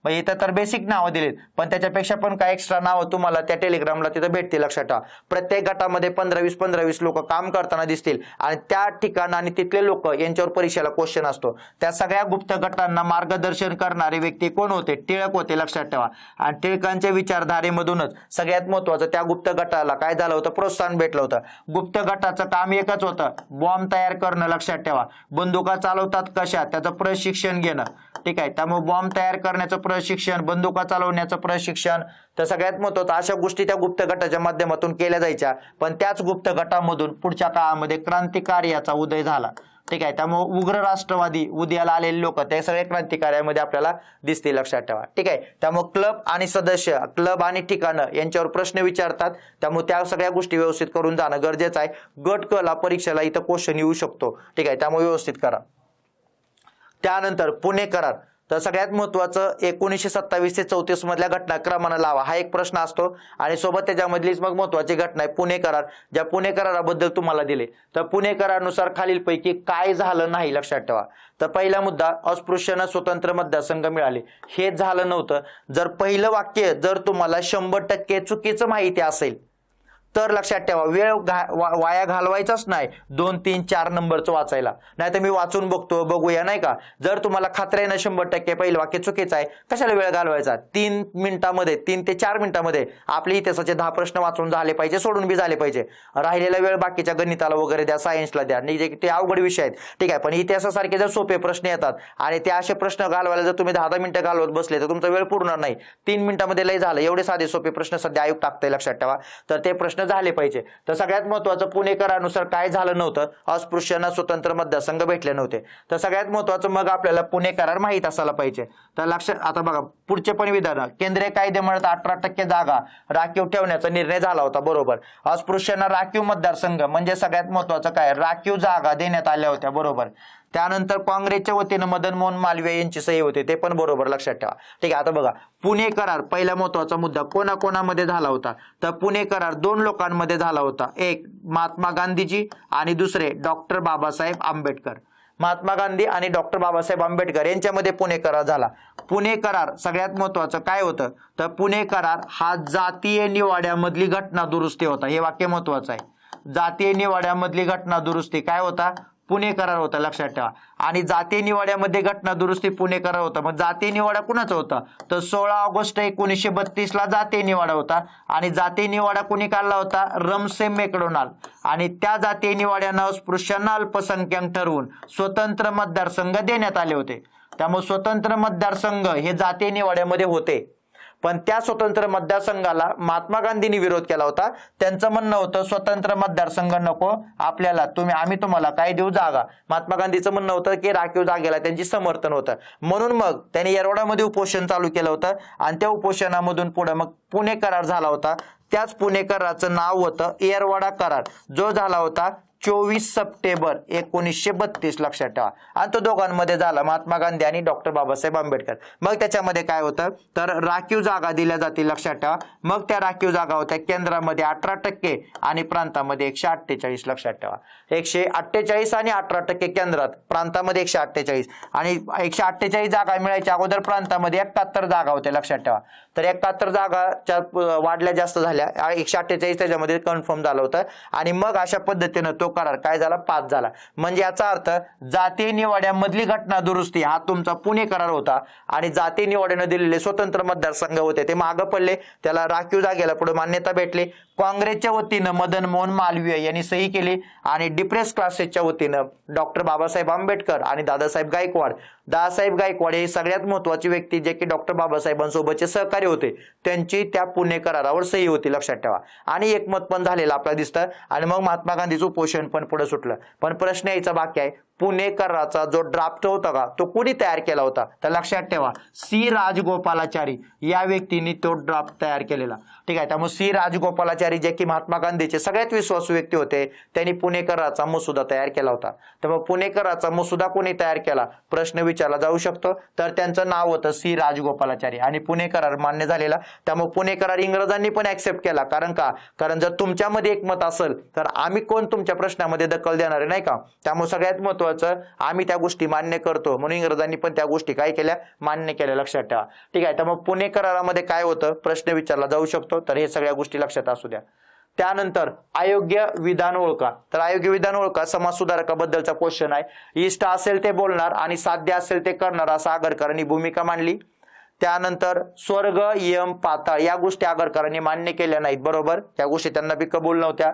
इथं तर बेसिक नावं दिलीत, पण त्याच्यापेक्षा पण काय एक्स्ट्रा नावं तुम्हाला त्या टेलिग्रामला तिथं भेटतील, लक्षात ठेवा. प्रत्येक गटामध्ये 15-20 लोक काम करताना दिसतील आणि त्या ठिकाण आणि तिथले लोक यांच्यावर परीक्षेला क्वेश्चन असतो. त्या सगळ्या गुप्त गटांना मार्गदर्शन करणारे व्यक्ती कोण होते? टिळक होते, लक्षात ठेवा. आणि टिळकांच्या विचारधारेमधूनच सगळ्यात महत्त्वाचं त्या गुप्त गटाला काय झालं होतं, प्रोत्साहन भेटलं होतं. गुप्त गटाचं काम एकच होतं, बॉम्ब तयार करणं, लक्षात ठेवा. बंदुका चालवतात कशा त्याचं प्रशिक्षण घेणं. ठीक आहे. त्यामुळे बॉम्ब तयार करण्याचं प्रशिक्षण, बंदुका चालवण्याचं प्रशिक्षण, तर सगळ्यात महत्त्वाचं अशा गोष्टी त्या गुप्त गटाच्या माध्यमातून केल्या जायच्या. पण त्याच गुप्त गटामधून पुढच्या काळामध्ये क्रांतिकार्याचा उदय झाला. ठीक आहे. त्यामुळे उग्र राष्ट्रवादी उदयाला आलेले लोक ते सगळे क्रांतिकार्यामध्ये आपल्याला दिसतील, लक्षात ठेवा. ठीक आहे. त्यामुळे क्लब आणि सदस्य, क्लब आणि ठिकाणं यांच्यावर प्रश्न विचारतात. त्यामुळे त्या सगळ्या गोष्टी व्यवस्थित करून जाणं गरजेचं आहे. गट कला परीक्षेला इथं क्वेश्चन येऊ शकतो. ठीक आहे. त्यामुळे व्यवस्थित करा. त्यानंतर पुणे करार. तर सगळ्यात महत्त्वाचं 1927 ते 34 मधल्या घटनाक्रमानं लावा, हा एक प्रश्न असतो. आणि सोबत त्याच्यामधलीच मग महत्त्वाची घटना आहे पुणे करार. ज्या पुणे कराराबद्दल तुम्हाला दिले, तर पुणे करारानुसार खालीलपैकी काय झालं नाही, लक्षात ठेवा. तर पहिला मुद्दा, अस्पृश्यांना स्वतंत्र मतदारसंघ मिळाले, हे झालं नव्हतं. जर पहिलं वाक्य जर तुम्हाला 100% चुकीचं माहिती असेल तर लक्षात ठेवा, वेळ वाया घालवायचाच नाही 2 3 4 नंबरचं वाचायला. नाही तर मी वाचून बघूया नाही का. जर तुम्हाला खात्री आहे ना 100% पहिलं वाक्य चुकीचं आहे, कशाला वेळ घालवायचा. 3 मिनिटामध्ये 3 ते 4 मिनिटामध्ये आपले इतिहासाचे 10 प्रश्न वाचून झाले पाहिजे, सोडून बी झाले पाहिजे. राहिलेला वेळ बाकीच्या गणिताला वगैरे द्या, सायन्सला द्या, ते अवघड विषय आहेत. ठीक आहे. पण इतिहासासारखे जर सोपे प्रश्न येतात आणि ते असे प्रश्न घालवायला जर तुम्ही 10 मिनिटं घालवत बसले तर तुमचा वेळ पुरणार नाही. 3 मिनिटामध्ये लय झालं. एवढे साधे सोपे प्रश्न सध्या आयोग टाकतंय, लक्षात ठेवा. तर ते प्रश्न झाले पाहिजे. तर सगळ्यात महत्त्वाचं पुणे करारानुसार काय झालं नव्हतं, अस्पृश्यांना स्वतंत्र मतदारसंघ भेटले नव्हते. तर सगळ्यात महत्त्वाचं मग आपल्याला पुणे करार माहीत असायला पाहिजे. तर लक्षात आता बघा पुढचे पण विधान. केंद्रीय कायद्यामुळे 18% जागा राखीव ठेवण्याचा निर्णय झाला होता, बरोबर. अस्पृश्यांना राखीव मतदारसंघ म्हणजे सगळ्यात महत्त्वाचं काय, राखीव जागा देण्यात आल्या होत्या, बरोबर. त्यानंतर काँग्रेसच्या वतीनं मदन मोहन मालवीय यांची सही होते, ते पण बरोबर, लक्षात ठेवा. ठीक आहे. आता बघा पुणे करार पहिला महत्त्वाचा मुद्दा कोणाकोणामध्ये झाला होता, तर पुणे करार 2 लोकांमध्ये झाला होता. एक महात्मा गांधीजी आणि दुसरे डॉक्टर बाबासाहेब आंबेडकर. महात्मा गांधी आणि डॉक्टर बाबासाहेब आंबेडकर यांच्यामध्ये पुणे करार झाला. पुणे करार सगळ्यात महत्त्वाचं काय होतं, तर पुणे करार हा जातीय निवाड्यामधली घटना दुरुस्ती होता. हे वाक्य महत्त्वाचं आहे. जातीय निवाड्यामधली घटना दुरुस्ती काय होता, पुणे करार होता, लक्षात ठेवा. आणि जाती निवाड्यामध्ये घटना दुरुस्ती पुणे करार होता. मग जाती निवाडा कुणाचा होता, तर 16 ऑगस्ट 1932 ला जाती निवाडा होता. आणि जाती निवाडा कुणी काढला होता, रमसे मॅकडोनाल्ड. आणि त्या जाती निवाड्यानं अस्पृश्यांना अल्पसंख्याक ठरवून स्वतंत्र मतदारसंघ देण्यात आले होते. त्यामुळे स्वतंत्र मतदारसंघ हे जाती निवाड्यामध्ये होते. पण त्या स्वतंत्र मतदारसंघाला महात्मा गांधींनी विरोध केला होता. त्यांचं म्हणणं होतं स्वतंत्र मतदारसंघ नको आपल्याला, आम्ही तुम्हाला काय देऊ, जागा. महात्मा गांधीचं म्हणणं होतं की राखीव जागेला त्यांची समर्थन होतं. म्हणून मग त्यांनी येरवड्यामध्ये उपोषण चालू केलं होतं. आणि त्या उपोषणामधून पुढे मग पुणे करार झाला होता. त्याच पुणे कराराचं नाव होतं येरवडा करार, जो झाला होता 24 सप्टेंबर 1932, लक्षात ठेवा. आणि तो दोघांमध्ये झाला, महात्मा गांधी आणि डॉक्टर बाबासाहेब आंबेडकर. मग त्याच्यामध्ये काय होतं, तर राखीव जागा दिल्या जातील, लक्षात ठेवा. मग त्या राखीव जागा होत्या केंद्रामध्ये 18% आणि प्रांतामध्ये 148, लक्षात ठेवा. 148 आणि 18% केंद्रात, प्रांतामध्ये 148. आणि 148 जागा मिळायच्या अगोदर प्रांतामध्ये 71 जागा होत्या, लक्षात ठेवा. तर 71 जागाच्या वाढल्या जास्त झाल्या, 148 त्याच्यामध्ये कन्फर्म झालं होतं. आणि मग अशा पद्धतीनं तो करार काय झाला, पास झाला. म्हणजे याचा अर्थ जाती निवाड्यामधली घटना दुरुस्ती हा तुमचा पुणे करार होता. आणि जाती निवाड्यानं दिलेले स्वतंत्र मतदारसंघ होते ते मागं पडले, त्याला राखीव जागेला पुढे मान्यता भेटली. काँग्रेसच्या वतीनं मदन मोहन मालवीय यांनी सही केली. आणि डिप्रेस क्लासेसच्या वतीनं डॉक्टर बाबासाहेब आंबेडकर आणि दादासाहेब गायकवाड हे सगळ्यात महत्वाची व्यक्ती जे की डॉक्टर बाबासाहेबांसोबतचे सहकारी होते, त्यांची त्या पुणे करारावर सही होती, लक्षात ठेवा. आणि एकमत पण झालेलं आपल्याला दिसतं. आणि मग महात्मा गांधीचं उपोषण पण पुढे सुटलं. पण प्रश्न यायचा बाकी आहे, पुणे कराराचा जो ड्राफ्ट होता का तो कुणी तयार केला होता, तर लक्षात ठेवा सी राजगोपालाचारी या व्यक्तीने तो ड्राफ्ट तयार केलेला. ठीक आहे. त्यामुळे सी राजगोपालाचारी जे की महात्मा गांधीचे सगळ्यात विश्वासू व्यक्ती होते, त्यांनी पुणे कराराचा मसुदा तयार केला होता. त्यामुळे पुणे कराराचा मसुदा कोणी तयार केला प्रश्न विचारला जाऊ शकतो. तर त्यांचं नाव होतं सी राजगोपालाचारी. आणि पुणे करार मान्य झालेला. त्यामुळे पुणे करार इंग्रजांनी पण ऍक्सेप्ट केला. कारण जर तुमच्यामध्ये एकमत असेल तर आम्ही कोण तुमच्या प्रश्नामध्ये दखल देणार नाही का. त्यामुळे सगळ्यात महत्वाचं आम्ही त्या गोष्टी मान्य करतो, म्हणून इंग्रजांनी पण त्या गोष्टी काय केल्या, मान्य केल्या, लक्षात ठेवा. ठीक आहे. त्यामुळे पुणे करारामध्ये काय होतं प्रश्न विचारला जाऊ शकतो. तर हे सगळ्या गोष्टी लक्षात असू द्या. त्यानंतर अयोग्य विधान ओळखा. तर अयोग्य विधान ओळखा समाज सुधारकाबद्दलचा क्वेश्चन आहे. इष्ट असेल ते बोलणार आणि साध्य असेल ते करणार असं आगरकरांनी भूमिका मांडली. त्यानंतर स्वर्ग यम पाताळ या गोष्टी आगरकरांनी मान्य केल्या नाहीत, बरोबर, त्या गोष्टी त्यांना बी कबूल नव्हत्या.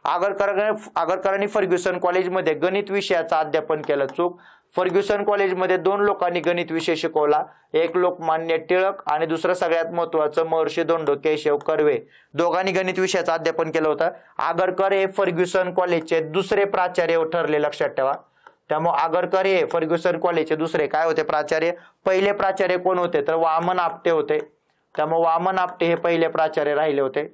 आगरकरांनी फर्ग्युसन कॉलेजमध्ये गणित विषयाचं अध्यापन केलं, चूक. फर्ग्युसन कॉलेजमध्ये 2 लोकांनी गणित विषय शिकवला, एक लोकमान्य टिळक आणि दुसरं सगळ्यात महत्वाचं महर्षी धोंडो केशव कर्वे, दोघांनी गणित विषयाचं अध्यापन केलं होतं. आगरकर हे फर्ग्युसन कॉलेजचे दुसरे प्राचार्य ठरले, लक्षात ठेवा. त्यामुळे आगरकर हे फर्ग्युसन कॉलेजचे दुसरे काय होते, प्राचार्य. पहिले प्राचार्य कोण होते, तर वामन आपटे होते. त्यामुळे वामन आपटे हे पहिले प्राचार्य राहिले होते.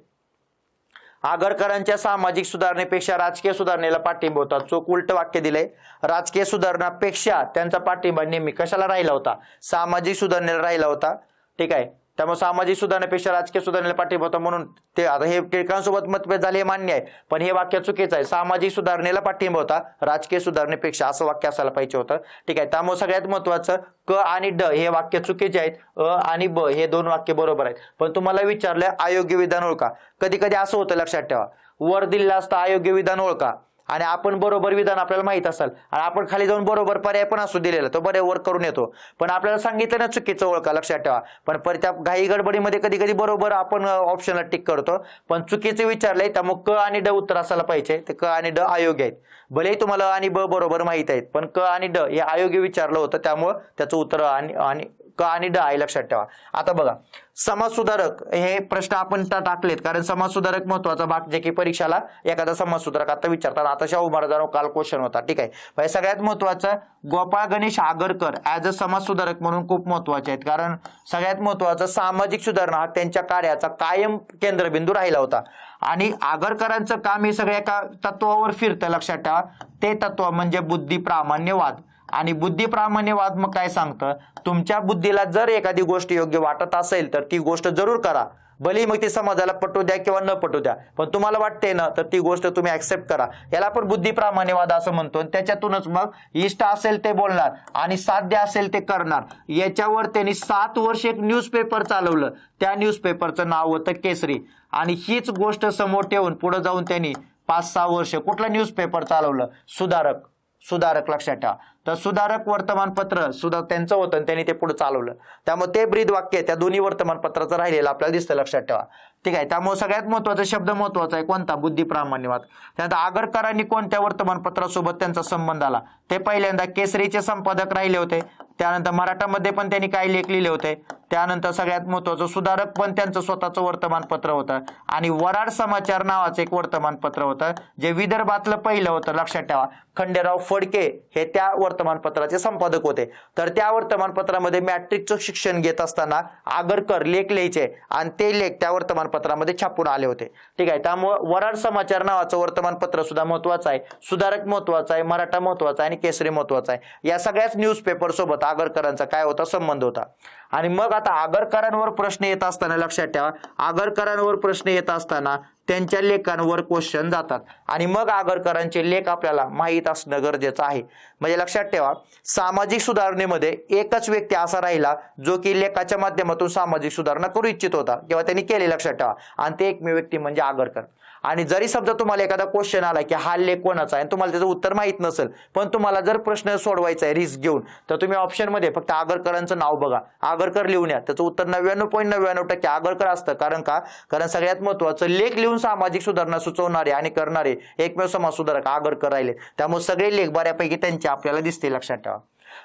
आगरकरांच्या सामाजिक सुधारणेपेक्षा राजकीय सुधारणेला पाठिंबा होता, चूक, उलट वाक्य दिलंय. राजकीय सुधारणापेक्षा त्यांचा पाठिंबा नेहमी कशाला राहिला होता, सामाजिक सुधारणेला राहिला होता. ठीक आहे. त्यामुळे सामाजिक सुधारणेपेक्षा राजकीय सुधारणेला पाठिंबा होता, म्हणून ते आता हे टिळकांसोबत मतभेद झाले हे मान्य आहे, पण हे वाक्य चुकीचं आहे. सामाजिक सुधारणेला पाठिंबा होता राजकीय सुधारणेपेक्षा असं वाक्य असायला पाहिजे होतं. ठीक आहे. त्यामुळे सगळ्यात महत्वाचं क आणि ड हे वाक्य चुकीचे आहेत, अ आणि ब हे 2 वाक्य बरोबर आहेत. पण तुम्हाला विचारलं अयोग्य विधान ओळखा. कधी कधी असं होतं, लक्षात ठेवा, वर दिलेलं असतं अयोग्य विधान ओळखा आणि आपण बरोबर विधान आपल्याला माहित असेल आणि आपण खाली जाऊन बरोबर पर्याय पण असू दिलेला, तो बरोबर करून येतो, पण आपल्याला सांगितलं ना चुकीचं ओळखा, लक्षात ठेवा. पण त्या घाई गडबडीमध्ये कधी कधी बरोबर आपण ऑप्शनला टिक करतो, पण चुकीचं विचारलंय त्यामुळे क आणि ड उत्तर असायला पाहिजे. ते क आणि ड अयोग्य आहेत. भलेही तुम्हाला आणि ब बरोबर माहित आहेत, पण क आणि ड हे अयोग्य विचारलं होतं, त्यामुळे त्याचं उत्तर आणि क आणि ड आहे, लक्षात ठेवा. आता बघा, समाज सुधारक हे प्रश्न आपण टाकलेत कारण समाज सुधारक महत्वाचा भाग, जे की परीक्षाला एखादा समाज सुधारक आता विचारतात. आता शाहू महाराजांवर काल क्वेश्चन होता. ठीक आहे. सगळ्यात महत्वाचं गोपाळ गणेश आगरकर ऍज अ समाज सुधारक म्हणून खूप महत्वाचे आहेत, कारण सगळ्यात महत्वाचं सामाजिक सुधारणा हा त्यांच्या कार्याचा कायम केंद्रबिंदू राहिला होता. आणि आगरकरांचं काम हे सगळ्या एका तत्वावर फिरतं, लक्षात ठेवा. ते तत्व म्हणजे बुद्धी प्रामाण्यवाद. आणि बुद्धी प्रामाण्यवाद मग काय सांगतं, तुमच्या बुद्धीला जर एखादी गोष्ट योग्य वाटत असेल तर ती गोष्ट जरूर करा, भले मग ती समाजाला पटू द्या किंवा न पटू द्या, पण तुम्हाला वाटते ना तर ती गोष्ट तुम्ही ऍक्सेप्ट करा. याला आपण बुद्धी प्रामाण्यवाद असं म्हणतो. आणि त्याच्यातूनच मग इष्ट असेल ते बोलणार आणि साध्य असेल ते करणार. याच्यावर त्यांनी 7 वर्ष एक न्यूजपेपर चालवलं, त्या न्यूजपेपरचं नाव होतं केसरी. आणि हीच गोष्ट समोर ठेवून पुढे जाऊन त्यांनी 5-6 वर्ष कुठला न्यूजपेपर चालवलं, सुधारक. सुधारक, लक्षात ठेवा. तर सुधारक वर्तमानपत्र सुद्धा त्यांचं होतं आणि त्यांनी ते पुढे चालवलं. त्यामुळे ते ब्रीद वाक्य त्या दोन्ही वर्तमानपत्राचं राहिलेलं आपल्याला दिसतं, लक्षात ठेवा. ठीक आहे. त्यामुळे सगळ्यात महत्वाचा शब्द महत्वाचा आहे कोणता? बुद्धिप्रामाण्यवाद. त्यानंतर आगरकरांनी कोणत्या वर्तमानपत्रासोबत त्यांचा संबंध आला? ते पहिल्यांदा केसरीचे संपादक राहिले होते. त्यानंतर मराठामध्ये पण त्यांनी काही लेख लिहिले होते. त्यानंतर सगळ्यात महत्वाचं सुधारक पण त्यांचं स्वतःचं वर्तमानपत्र होतं आणि वराड समाचार नावाचं एक वर्तमानपत्र होतं जे विदर्भातलं पहिलं होतं, लक्षात ठेवा. खंडेराव फडके हे त्या वर्तमानपत्राचे संपादक होते. तर त्या वर्तमानपत्रामध्ये मॅट्रिकचं शिक्षण घेत असताना आगरकर लेख लिहायचे आणि ते लेख त्या वर्तमानपत्रामध्ये छापून आले होते. ठीक आहे. त्यामुळे वराड समाचार नावाचं वर्तमानपत्र सुद्धा महत्वाचं आहे, सुधारक महत्वाचा आहे, मराठा महत्वाचा आहे आणि केसरी महत्वाचा आहे. या सगळ्याच न्यूजपेपर सोबत आगरकरांचा काय होता? संबंध होता. आणि मग आता आगरकरांवर प्रश्न येत असताना, लक्षात ठेवा, आगरकरांवर प्रश्न येत असताना त्यांच्या लेखांवर क्वेश्चन जातात आणि मग आगरकरांचे लेख आपल्याला माहीत असणं गरजेचं आहे. म्हणजे लक्षात ठेवा, सामाजिक सुधारणेमध्ये एकच व्यक्ती असा राहिला जो की लेखाच्या माध्यमातून सामाजिक सुधारणा करू इच्छित होता किंवा त्यांनी केले, लक्षात ठेवा. आणि ते एकमेव व्यक्ती म्हणजे आगरकर. आणि जरी समजा तुम्हाला एखादा क्वेश्चन आला की हा लेख कोणाचा आहे आणि तुम्हाला त्याचं उत्तर माहित नसेल, पण तुम्हाला जर प्रश्न सोडवायचा आहे रिस्क घेऊन, तर तुम्ही ऑप्शनमध्ये फक्त आगरकरांचं नाव बघा, आगरकर लिहून या. त्याचं उत्तर 99.99% आगरकर असतं. कारण सगळ्यात महत्वाचं लेख लिहून सामाजिक सुधारणा सुचवणारे आणि करणारे एकमेव समाज सुधारक आगरकर राहिले. त्यामुळे सगळे लेख बऱ्यापैकी त्यांचे आपल्याला दिसते, लक्षात ठेवा.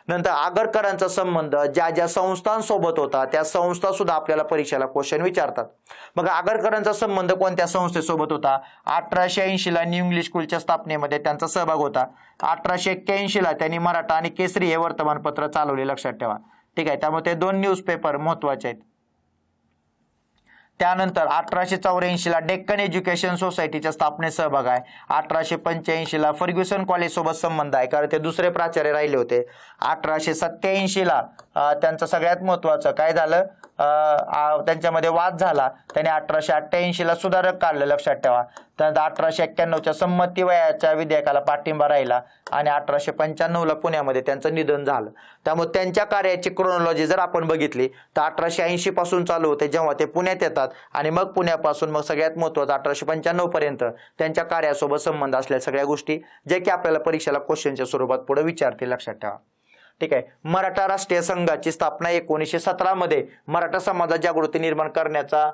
नंतर आगरकरांचा संबंध ज्या ज्या संस्थांसोबत होता त्या संस्था सुद्धा आपल्याला परीक्षेला क्वेश्चन विचारतात. मग आगरकरांचा संबंध कोणत्या संस्थेसोबत होता? 1880 ला न्यू इंग्लिश स्कूलच्या स्थापनेमध्ये त्यांचा सहभाग होता. 1881 ला त्यांनी मराठा आणि केसरी हे वर्तमानपत्र चालवले, लक्षात ठेवा. ठीक आहे. त्यामुळे ते दोन न्यूजपेपर महत्वाचे आहेत. त्यानंतर 1884 ला डेक्कन एज्युकेशन सोसायटीच्या स्थापनेत सहभाग आहे. 1885 ला फर्ग्युसन कॉलेज सोबत संबंध आहे कारण ते दुसरे प्राचार्य राहिले होते. 1887 ला त्यांचं सगळ्यात महत्वाचं काय झालं, त्यांच्यामध्ये वाद झाला. त्याने 1888 ला सुधारक काढलं, लक्षात ठेवा. त्यानंतर 1891च्या संमती वयाच्या विधेयकाला पाठिंबा राहिला आणि 1895 ला पुण्यामध्ये त्यांचं निधन झालं. त्यामुळे त्यांच्या कार्याची क्रोनॉलॉजी जर आपण बघितली तर 1880 पासून चालू होते जेव्हा ते पुण्यात येतात आणि मग पुण्यापासून मग सगळ्यात महत्वाचं 1895 पर्यंत त्यांच्या कार्यासोबत संबंध असलेल्या सगळ्या गोष्टी जे की आपल्याला परीक्षेला क्वेश्चनच्या स्वरूपात पुढे विचारतील, लक्षात ठेवा. ठीक आहे. मराठा राष्ट्रीय संघाची स्थापना 1917 मध्ये मराठा समाजात जागृती निर्माण करण्याचा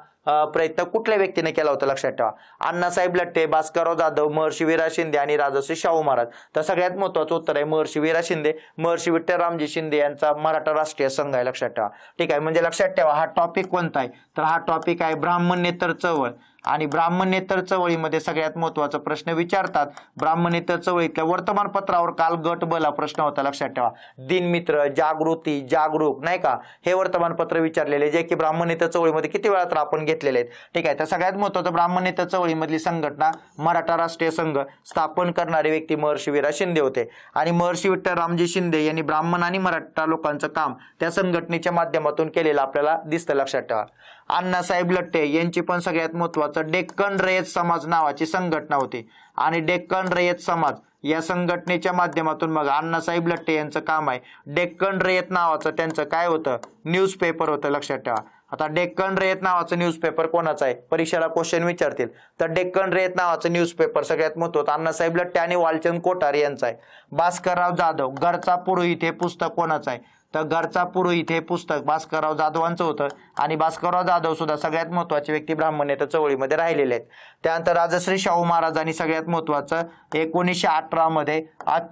प्रयत्न कुठल्या व्यक्तीने केला होता, लक्षात ठेवा. अण्णासाहेब लठ्ठे, भास्करराव जाधव, महर्षी वीरा शिंदे आणि राजर्षी शाहू महाराज. तर सगळ्यात महत्वाचं उत्तर आहे महर्षी वीरा शिंदे. महर्षी विठ्ठलरामजी शिंदे यांचा मराठा राष्ट्रीय संघ आहे, लक्षात ठेवा. ठीक आहे. म्हणजे लक्षात ठेवा हा टॉपिक कोणता आहे, तर हा टॉपिक आहे ब्राह्मणेतर चळवळ. आणि ब्राह्मणेतर चळवळीमध्ये सगळ्यात महत्वाचा प्रश्न विचारतात. ब्राह्मणेतर चळवळीतल्या वर्तमानपत्रावर काल गट बला प्रश्न होता, लक्षात ठेवा. दिनमित्र, जागृती, जागरूक, नाही का, हे वर्तमानपत्र विचारलेले जे की ब्राह्मणेतर चळवळीमध्ये किती वेळा तर आपण घेतलेले आहेत. ठीक आहे. तर सगळ्यात महत्वाचं ब्राह्मणेतर चळवळीमधली संघटना मराठा राष्ट्रीय संघ स्थापन करणारे व्यक्ती महर्षी वीरा शिंदे होते. आणि महर्षी विठ्ठलरामजी शिंदे यांनी ब्राह्मण आणि मराठा लोकांचं काम त्या संघटनेच्या माध्यमातून केलेलं आपल्याला दिसतं, लक्षात ठेवा. अण्णासाहेब लठ्ठे यांची पण सगळ्यात महत्वाचं डेक्कन रयत समाज नावाची संघटना होती आणि डेक्कन रयत समाज या संघटनेच्या माध्यमातून मग अण्णासाहेब लठ्ठे यांचं काम आहे. डेक्कन रयत नावाचं त्यांचं काय होतं, न्यूजपेपर होतं, लक्षात ठेवा. आता डेक्कन रयत नावाचं न्यूजपेपर कोणाचं आहे, परीक्षेला क्वेश्चन विचारतील. तर डेक्कन रयत नावाचं न्यूजपेपर सगळ्यात महत्वाचं अण्णासाहेब लठ्ठे आणि वालचंद कोठारे यांचं आहे. भास्करराव जाधव, घरचा पुरोहित हे पुस्तक कोणाचं आहे, तर घरचा पुरोहित हे पुस्तक भास्करराव जाधवांचं होतं. आणि भास्करराव जाधव सुद्धा सगळ्यात महत्वाचे व्यक्ती ब्राह्मणेतर चळवळीमध्ये राहिलेले आहेत. त्यानंतर राजश्री शाहू महाराजांनी सगळ्यात महत्वाचं 1918 मध्ये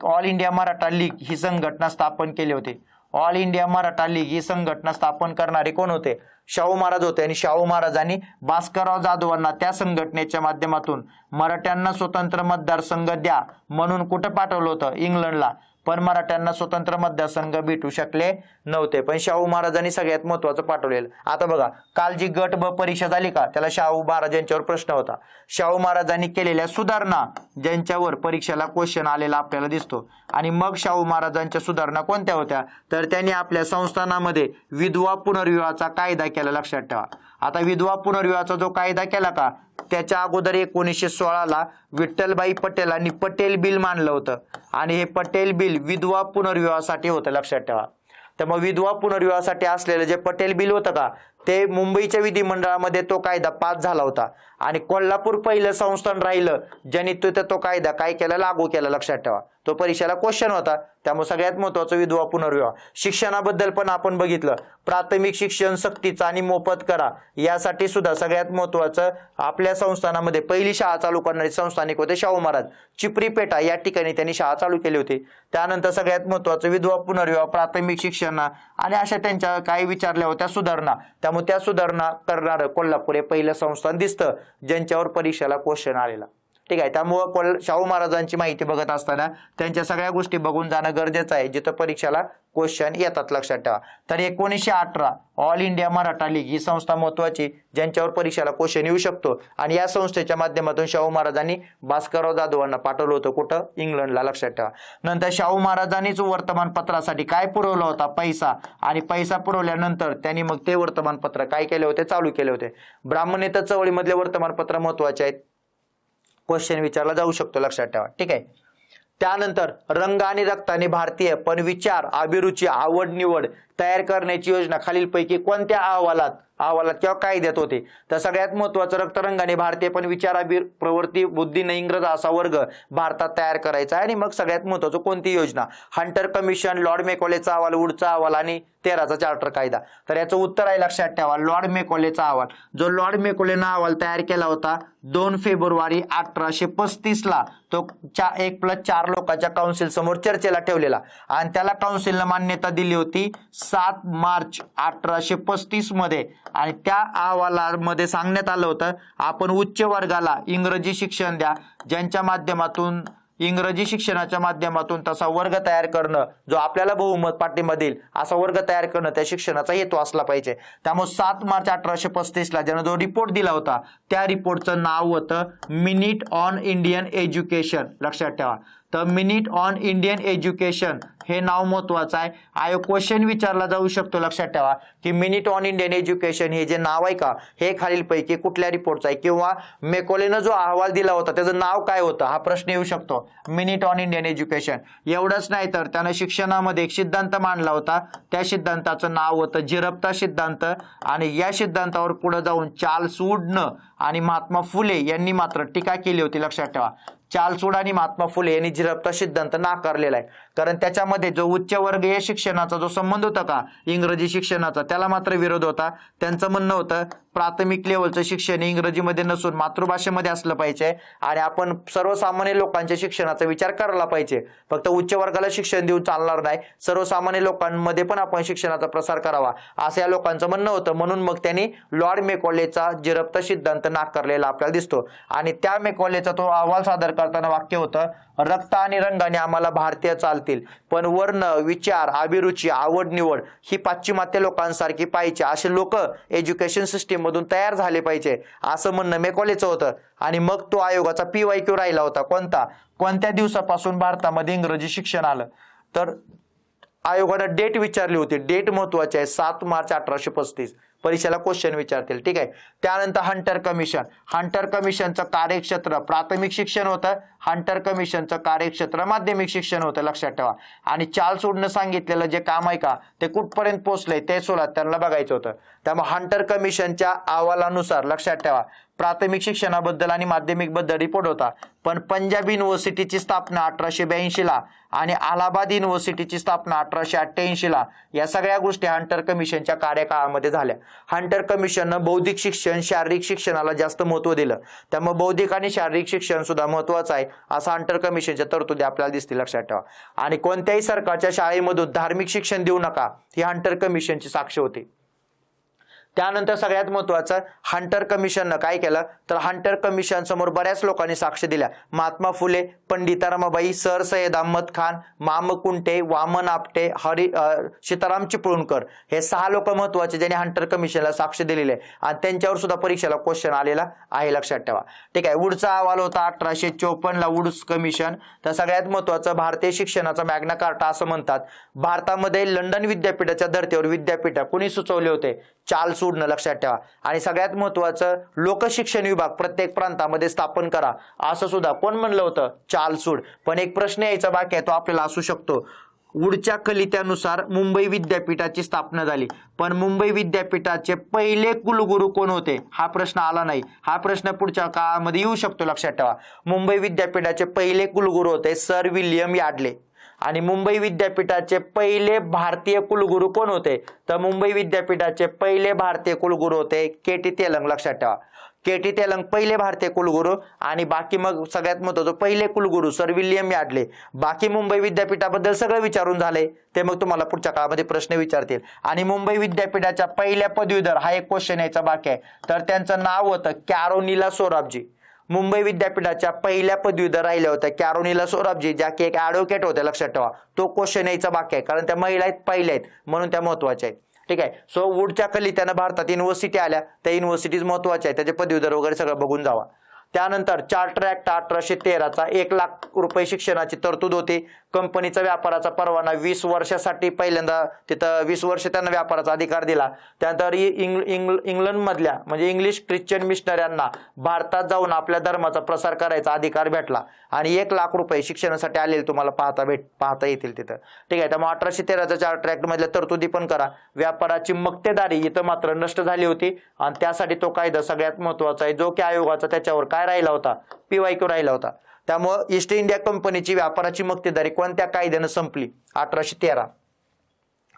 ऑल इंडिया मराठा लीग ही संघटना स्थापन केली होती. ऑल इंडिया मराठा लीग ही संघटना स्थापन करणारे कोण होते, शाहू महाराज होते. आणि शाहू महाराजांनी भास्करराव जाधवांना त्या संघटनेच्या माध्यमातून मराठ्यांना स्वतंत्र मतदारसंघ द्या म्हणून कुठं पाठवलं होतं, इंग्लंडला. पण मराठ्यांना स्वतंत्र मतदारसंघ भेटू शकले नव्हते, पण शाहू महाराजांनी सगळ्यात महत्वाचं पाठवलेलं. आता बघा काल जी गट ब परीक्षा झाली का त्याला शाहू महाराज यांच्यावर प्रश्न होता. शाहू महाराजांनी केलेल्या सुधारणा ज्यांच्यावर परीक्षेला क्वेश्चन आलेला आपल्याला दिसतो. आणि मग शाहू महाराजांच्या सुधारणा कोणत्या होत्या, तर त्यांनी आपल्या संस्थानामध्ये विधवा पुनर्विवाहाचा कायदा केला, लक्षात ठेवा. आता विधवा पुनर्विवाहाचा जो कायदा केला का त्याच्या अगोदर 1916 ला विठ्ठलभाई पटेलांनी पटेल बिल मांडलं होतं आणि हे पटेल बिल विधवा पुनर्विवाहासाठी होतं, लक्षात ठेवा. तर मग विधवा पुनर्विवाहासाठी असलेलं जे पटेल बिल होतं का ते मुंबईच्या विधिमंडळामध्ये तो कायदा पास झाला होता. आणि कोल्हापूर पहिलं संस्थान राहिलं ज्यांनी तो कायदा काय केला, लागू केला, लक्षात ठेवा. तो परीक्षेला क्वेश्चन होता. त्यामुळे सगळ्यात महत्त्वाचं विधवा पुनर्विवाह. शिक्षणाबद्दल पण आपण बघितलं, प्राथमिक शिक्षण सक्तीचं आणि मोफत करा. यासाठी सुद्धा सगळ्यात महत्त्वाचं आपल्या संस्थानामध्ये पहिली शाळा चालू करणारे संस्थानिक होते शाहू महाराज. चिपरी पेठा या ठिकाणी त्यांनी शाळा चालू केली होती. त्यानंतर सगळ्यात महत्त्वाचं विधवा पुनर्विवाह, प्राथमिक शिक्षण आणि अशा त्यांच्या काही विचारल्या होत्या सुधारणा. त्यामुळे त्या सुधारणा करणारं कोल्हापूर हे पहिलं संस्थान दिसतं ज्यांच्यावर परीक्षेला क्वेश्चन आलेला. ठीक आहे. त्यामुळं शाहू महाराजांची माहिती बघत असताना त्यांच्या सगळ्या गोष्टी बघून जाणं गरजेचं आहे जिथं परीक्षेला क्वेश्चन येतात, लक्षात ठेवा. तर 1918 ऑल इंडिया मराठा लीग ही संस्था महत्वाची ज्यांच्यावर परीक्षेला क्वेश्चन येऊ शकतो आणि या संस्थेच्या माध्यमातून शाहू महाराजांनी भास्करराव जाधवांना पाठवलं होतं कुठं, इंग्लंडला, लक्षात ठेवा. नंतर शाहू महाराजांनीच वर्तमानपत्रासाठी काय पुरवला होता, पैसा. आणि पैसा पुरवल्यानंतर त्यांनी मग ते वर्तमानपत्र काय केले होते, चालू केले होते. ब्राह्मणेतर चळवळीमधले वर्तमानपत्र महत्वाचे आहेत, क्वेश्चन विचारला जाऊ शकतो, लक्षात ठेवा. ठीक आहे. त्यानंतर रंग आणि रक्ताने भारतीय पण विचार, अभिरुची, आवड निवड तयार करण्याची योजना खालीलपैकी कोणत्या अहवालात किंवा कायद्यात होते. तर सगळ्यात महत्वाचं रक्तरंगाने भारतीय पण विचार, प्रवृत्ती, बुद्धी न इंग्रज असा वर्ग भारतात तयार करायचा आहे. आणि मग सगळ्यात महत्वाचं कोणती योजना, हंटर कमिशन, लॉर्ड मेकॉलेचा अहवाल, वुडचा अहवाल आणि 13चा चार्टर कायदा. तर याचं उत्तर आहे, लक्षात ठेवा, लॉर्ड मेकॉलेचा अहवाल. जो लॉर्ड मेकॉलेनं अहवाल तयार केला होता 2 फेब्रुवारी 1835 ला, तो 1+4 लोकांच्या काउन्सिल समोर चर्चेला ठेवलेला आणि त्याला काउन्सिलनं मान्यता दिली होती 7 मार्च 1835 मध्ये. आणि त्या अहवालामध्ये सांगण्यात आलं होतं आपण उच्च वर्गाला इंग्रजी शिक्षण द्या, ज्यांच्या माध्यमातून इंग्रजी शिक्षणाच्या माध्यमातून तसा वर्ग तयार करणं, जो आपल्याला बहुमत पाठिंबा देईल असा वर्ग तयार करणं त्या शिक्षणाचा हेतू असला पाहिजे. त्यामुळे 7 मार्च 1835 ला ज्यानं जो रिपोर्ट दिला होता त्या रिपोर्टचं नाव होतं मिनिट ऑन इंडियन एज्युकेशन, लक्षात ठेवा. तर मिनिट ऑन इंडियन एज्युकेशन हे नाव महत्वाचं आहे. आयोग क्वेश्चन विचारला जाऊ शकतो, लक्षात ठेवा की मिनिट ऑन इंडियन एज्युकेशन हे जे नाव आहे का हे खालीलपैकी कुठल्या रिपोर्टचं आहे, किंवा मेकॉलेनं जो अहवाल दिला होता त्याचं नाव काय होतं हा प्रश्न येऊ शकतो, मिनिट ऑन इंडियन एज्युकेशन. एवढंच नाही तर त्यानं शिक्षणामध्ये एक सिद्धांत मांडला होता, त्या सिद्धांताचं नाव होतं जिरप्ता सिद्धांत. आणि या सिद्धांतावर पुढे जाऊन चार्ल्स वुडनं आणि महात्मा फुले यांनी मात्र टीका केली होती, लक्षात ठेवा. चार्ल्स वुड आणि महात्मा फुले यांनी जिरप्ता सिद्धांत नाकारलेला आहे, कारण त्याच्यामध्ये जो उच्च वर्गीय शिक्षणाचा जो संबंध होता का इंग्रजी शिक्षणाचा त्याला मात्र विरोध होता. त्यांचं म्हणणं होतं प्राथमिक लेवलचं शिक्षण इंग्रजीमध्ये नसून मातृभाषेमध्ये असलं पाहिजे आणि आपण सर्वसामान्य लोकांच्या शिक्षणाचा विचार करायला पाहिजे. फक्त उच्च वर्गाला शिक्षण देऊन चालणार नाही, सर्वसामान्य लोकांमध्ये पण आपण शिक्षणाचा प्रसार करावा असं या लोकांचं म्हणणं होतं. म्हणून मग त्यांनी लॉर्ड मेकॉलेचा जिरप्ता सिद्धांत नाकारलेला आपल्याला दिसतो. आणि त्या मेकॉलेचा तो अहवाल सादर करताना वाक्य होतं रक्त आणि रंगाने आम्हाला भारतीय चालतील, पण वर्ण, विचार, अभिरुची, आवड निवड ही पाश्चिमात्य लोकांसारखी पाहिजे, असे लोक एज्युकेशन सिस्टीम मधून तयार झाले पाहिजे असं म्हणणं मेकॉलेचं होतं. आणि मग तो आयोगाचा PYQ राहिला होता कोणत्या दिवसापासून भारतामध्ये इंग्रजी शिक्षण आलं. तर आयोगानं डेट विचारली होती, डेट महत्वाची आहे, 7 मार्च 1835. परीक्षेला क्वेश्चन विचारतील, ठीक आहे. त्यानंतर हंटर कमिशनचं कार्यक्षेत्र प्राथमिक शिक्षण होतं, हंटर कमिशनचं कार्यक्षेत्र माध्यमिक शिक्षण होतं, लक्षात ठेवा. आणि चार्ल्स वुडनं सांगितलेलं जे काम आहे का ते कुठपर्यंत पोहोचलंय ते सुद्धा त्यांना बघायचं होतं. त्यामुळे हंटर कमिशनच्या अहवालानुसार लक्षात ठेवा प्राथमिक शिक्षणाबद्दल आणि माध्यमिक बद्दल रिपोर्ट होता, पण पंजाब युनिव्हर्सिटीची स्थापना 1882 ला आणि अलाहाबाद युनिव्हर्सिटीची स्थापना 1888 ला या सगळ्या गोष्टी हंटर कमिशनच्या कार्यकाळामध्ये झाल्या. हंटर कमिशननं बौद्धिक शिक्षण, शारीरिक शिक्षणाला जास्त महत्त्व दिलं, त्यामुळे बौद्धिक आणि शारीरिक शिक्षण सुद्धा महत्त्वाचं आहे असं हंटर कमिशनच्या तरतुदी आपल्याला दिसतील, लक्षात ठेवा. आणि कोणत्याही सरकारच्या शाळेमधून धार्मिक शिक्षण देऊ नका ही हंटर कमिशनची साक्ष होती. त्यानंतर सगळ्यात महत्वाचं हंटर कमिशननं काय केलं तर हंटर कमिशन समोर बऱ्याच लोकांनी साक्ष दिल्या. महात्मा फुले, पंडिता रमाबाई, सर सय्यद अहमद खान, माम कुंटे, वामन आपटे, सीताराम चिपळूणकर हे 6 लोक महत्वाचे ज्यांनी हंटर कमिशनला साक्ष दिलेले आणि त्यांच्यावर सुद्धा परीक्षेला क्वेश्चन आलेला आहे, लक्षात ठेवा. ठीक आहे. वुडचा अहवाल होता 1854 ला, वुड्स कमिशन. तर सगळ्यात महत्वाचं भारतीय शिक्षणाचा मॅग्ना कार्टा असं म्हणतात. भारतामध्ये लंडन विद्यापीठाच्या धर्तीवर विद्यापीठ कोणी सुचवले होते, चार्ल्स वुडनं, लक्षात ठेवा. आणि सगळ्यात महत्वाचं लोकशिक्षण विभाग प्रत्येक प्रांतामध्ये स्थापन करा असं सुद्धा कोण म्हणलं होतं, चार्ल्स वुड. पण एक प्रश्न यायचा बाकी आहे, तो आपल्याला असू शकतो, वूडच्या कलित्यानुसार मुंबई विद्यापीठाची स्थापना झाली, पण मुंबई विद्यापीठाचे पहिले कुलगुरू कोण होते हा प्रश्न आला नाही. हा प्रश्न पुढच्या काळामध्ये येऊ शकतो, लक्षात ठेवा. मुंबई विद्यापीठाचे पहिले कुलगुरू होते सर विल्यम यार्डले. आणि मुंबई विद्यापीठाचे पहिले भारतीय कुलगुरू कोण होते, तर मुंबई विद्यापीठाचे पहिले भारतीय कुलगुरू होते के.टी. तेलंग. लक्षात ठेवा, के.टी. तेलंग पहिले भारतीय कुलगुरू. आणि बाकी मग सगळ्यात महत्त्वाचं पहिले कुलगुरू सर विल्यम यार्डले. बाकी मुंबई विद्यापीठाबद्दल सगळं विचारून झाले, ते मग तुम्हाला पुढच्या काळामध्ये प्रश्न विचारतील. आणि मुंबई विद्यापीठाच्या पहिल्या पदवीधर हा एक क्वेश्चन यायचा बाकी आहे, तर त्यांचं नाव होतं कॅरोलिना सोराबजी. मुंबई विद्यापीठाच्या पहिल्या पदवीधर राहिल्या होत्या कॅरोलिना सोराबजी, ज्या की एक ॲडव्होकेट होत्या. लक्षात ठेवा, तो क्वेश्चन यायचा बाकी आहे, कारण त्या महिला आहेत, पहिल्या आहेत म्हणून त्या महत्वाच्या आहेत. ठीक आहे. सो वूडच्या कलित्यानं भारतात युनिव्हर्सिटी आल्या, त्या युनिव्हर्सिटीज महत्वाच्या आहेत, त्याचे पदवीधर वगैरे सगळं बघून जावा. त्यानंतर चार्टर ऍक्ट 1813चा 1 लाख रुपये शिक्षणाची तरतूद होती. कंपनीचा व्यापाराचा परवाना 20 वर्षासाठी पहिल्यांदा तिथं 20 वर्ष त्यांना व्यापाराचा अधिकार दिला. त्यानंतर इंग्लंडमधल्या म्हणजे इंग्लिश ख्रिश्चन मिशनऱ्यांना भारतात जाऊन आपल्या धर्माचा प्रसार करायचा अधिकार भेटला आणि 1 लाख रुपये शिक्षणासाठी आलेले तुम्हाला पाहता येतील तिथं. ठीक आहे. त्यामुळे 1813च्या चार्टर ऍक्ट मधल्या तरतुदी पण करा. व्यापाराची मक्तेदारी इथं मात्र नष्ट झाली होती आणि त्यासाठी तो कायदा सगळ्यात महत्वाचा आहे, जो की आयोगाचा त्याच्यावर काय राहिला होता, PYQ राहिला होता. त्यामुळे ईस्ट इंडिया कंपनीची व्यापाराची मक्तेदारी कोणत्या कायद्यानं संपली, 1813.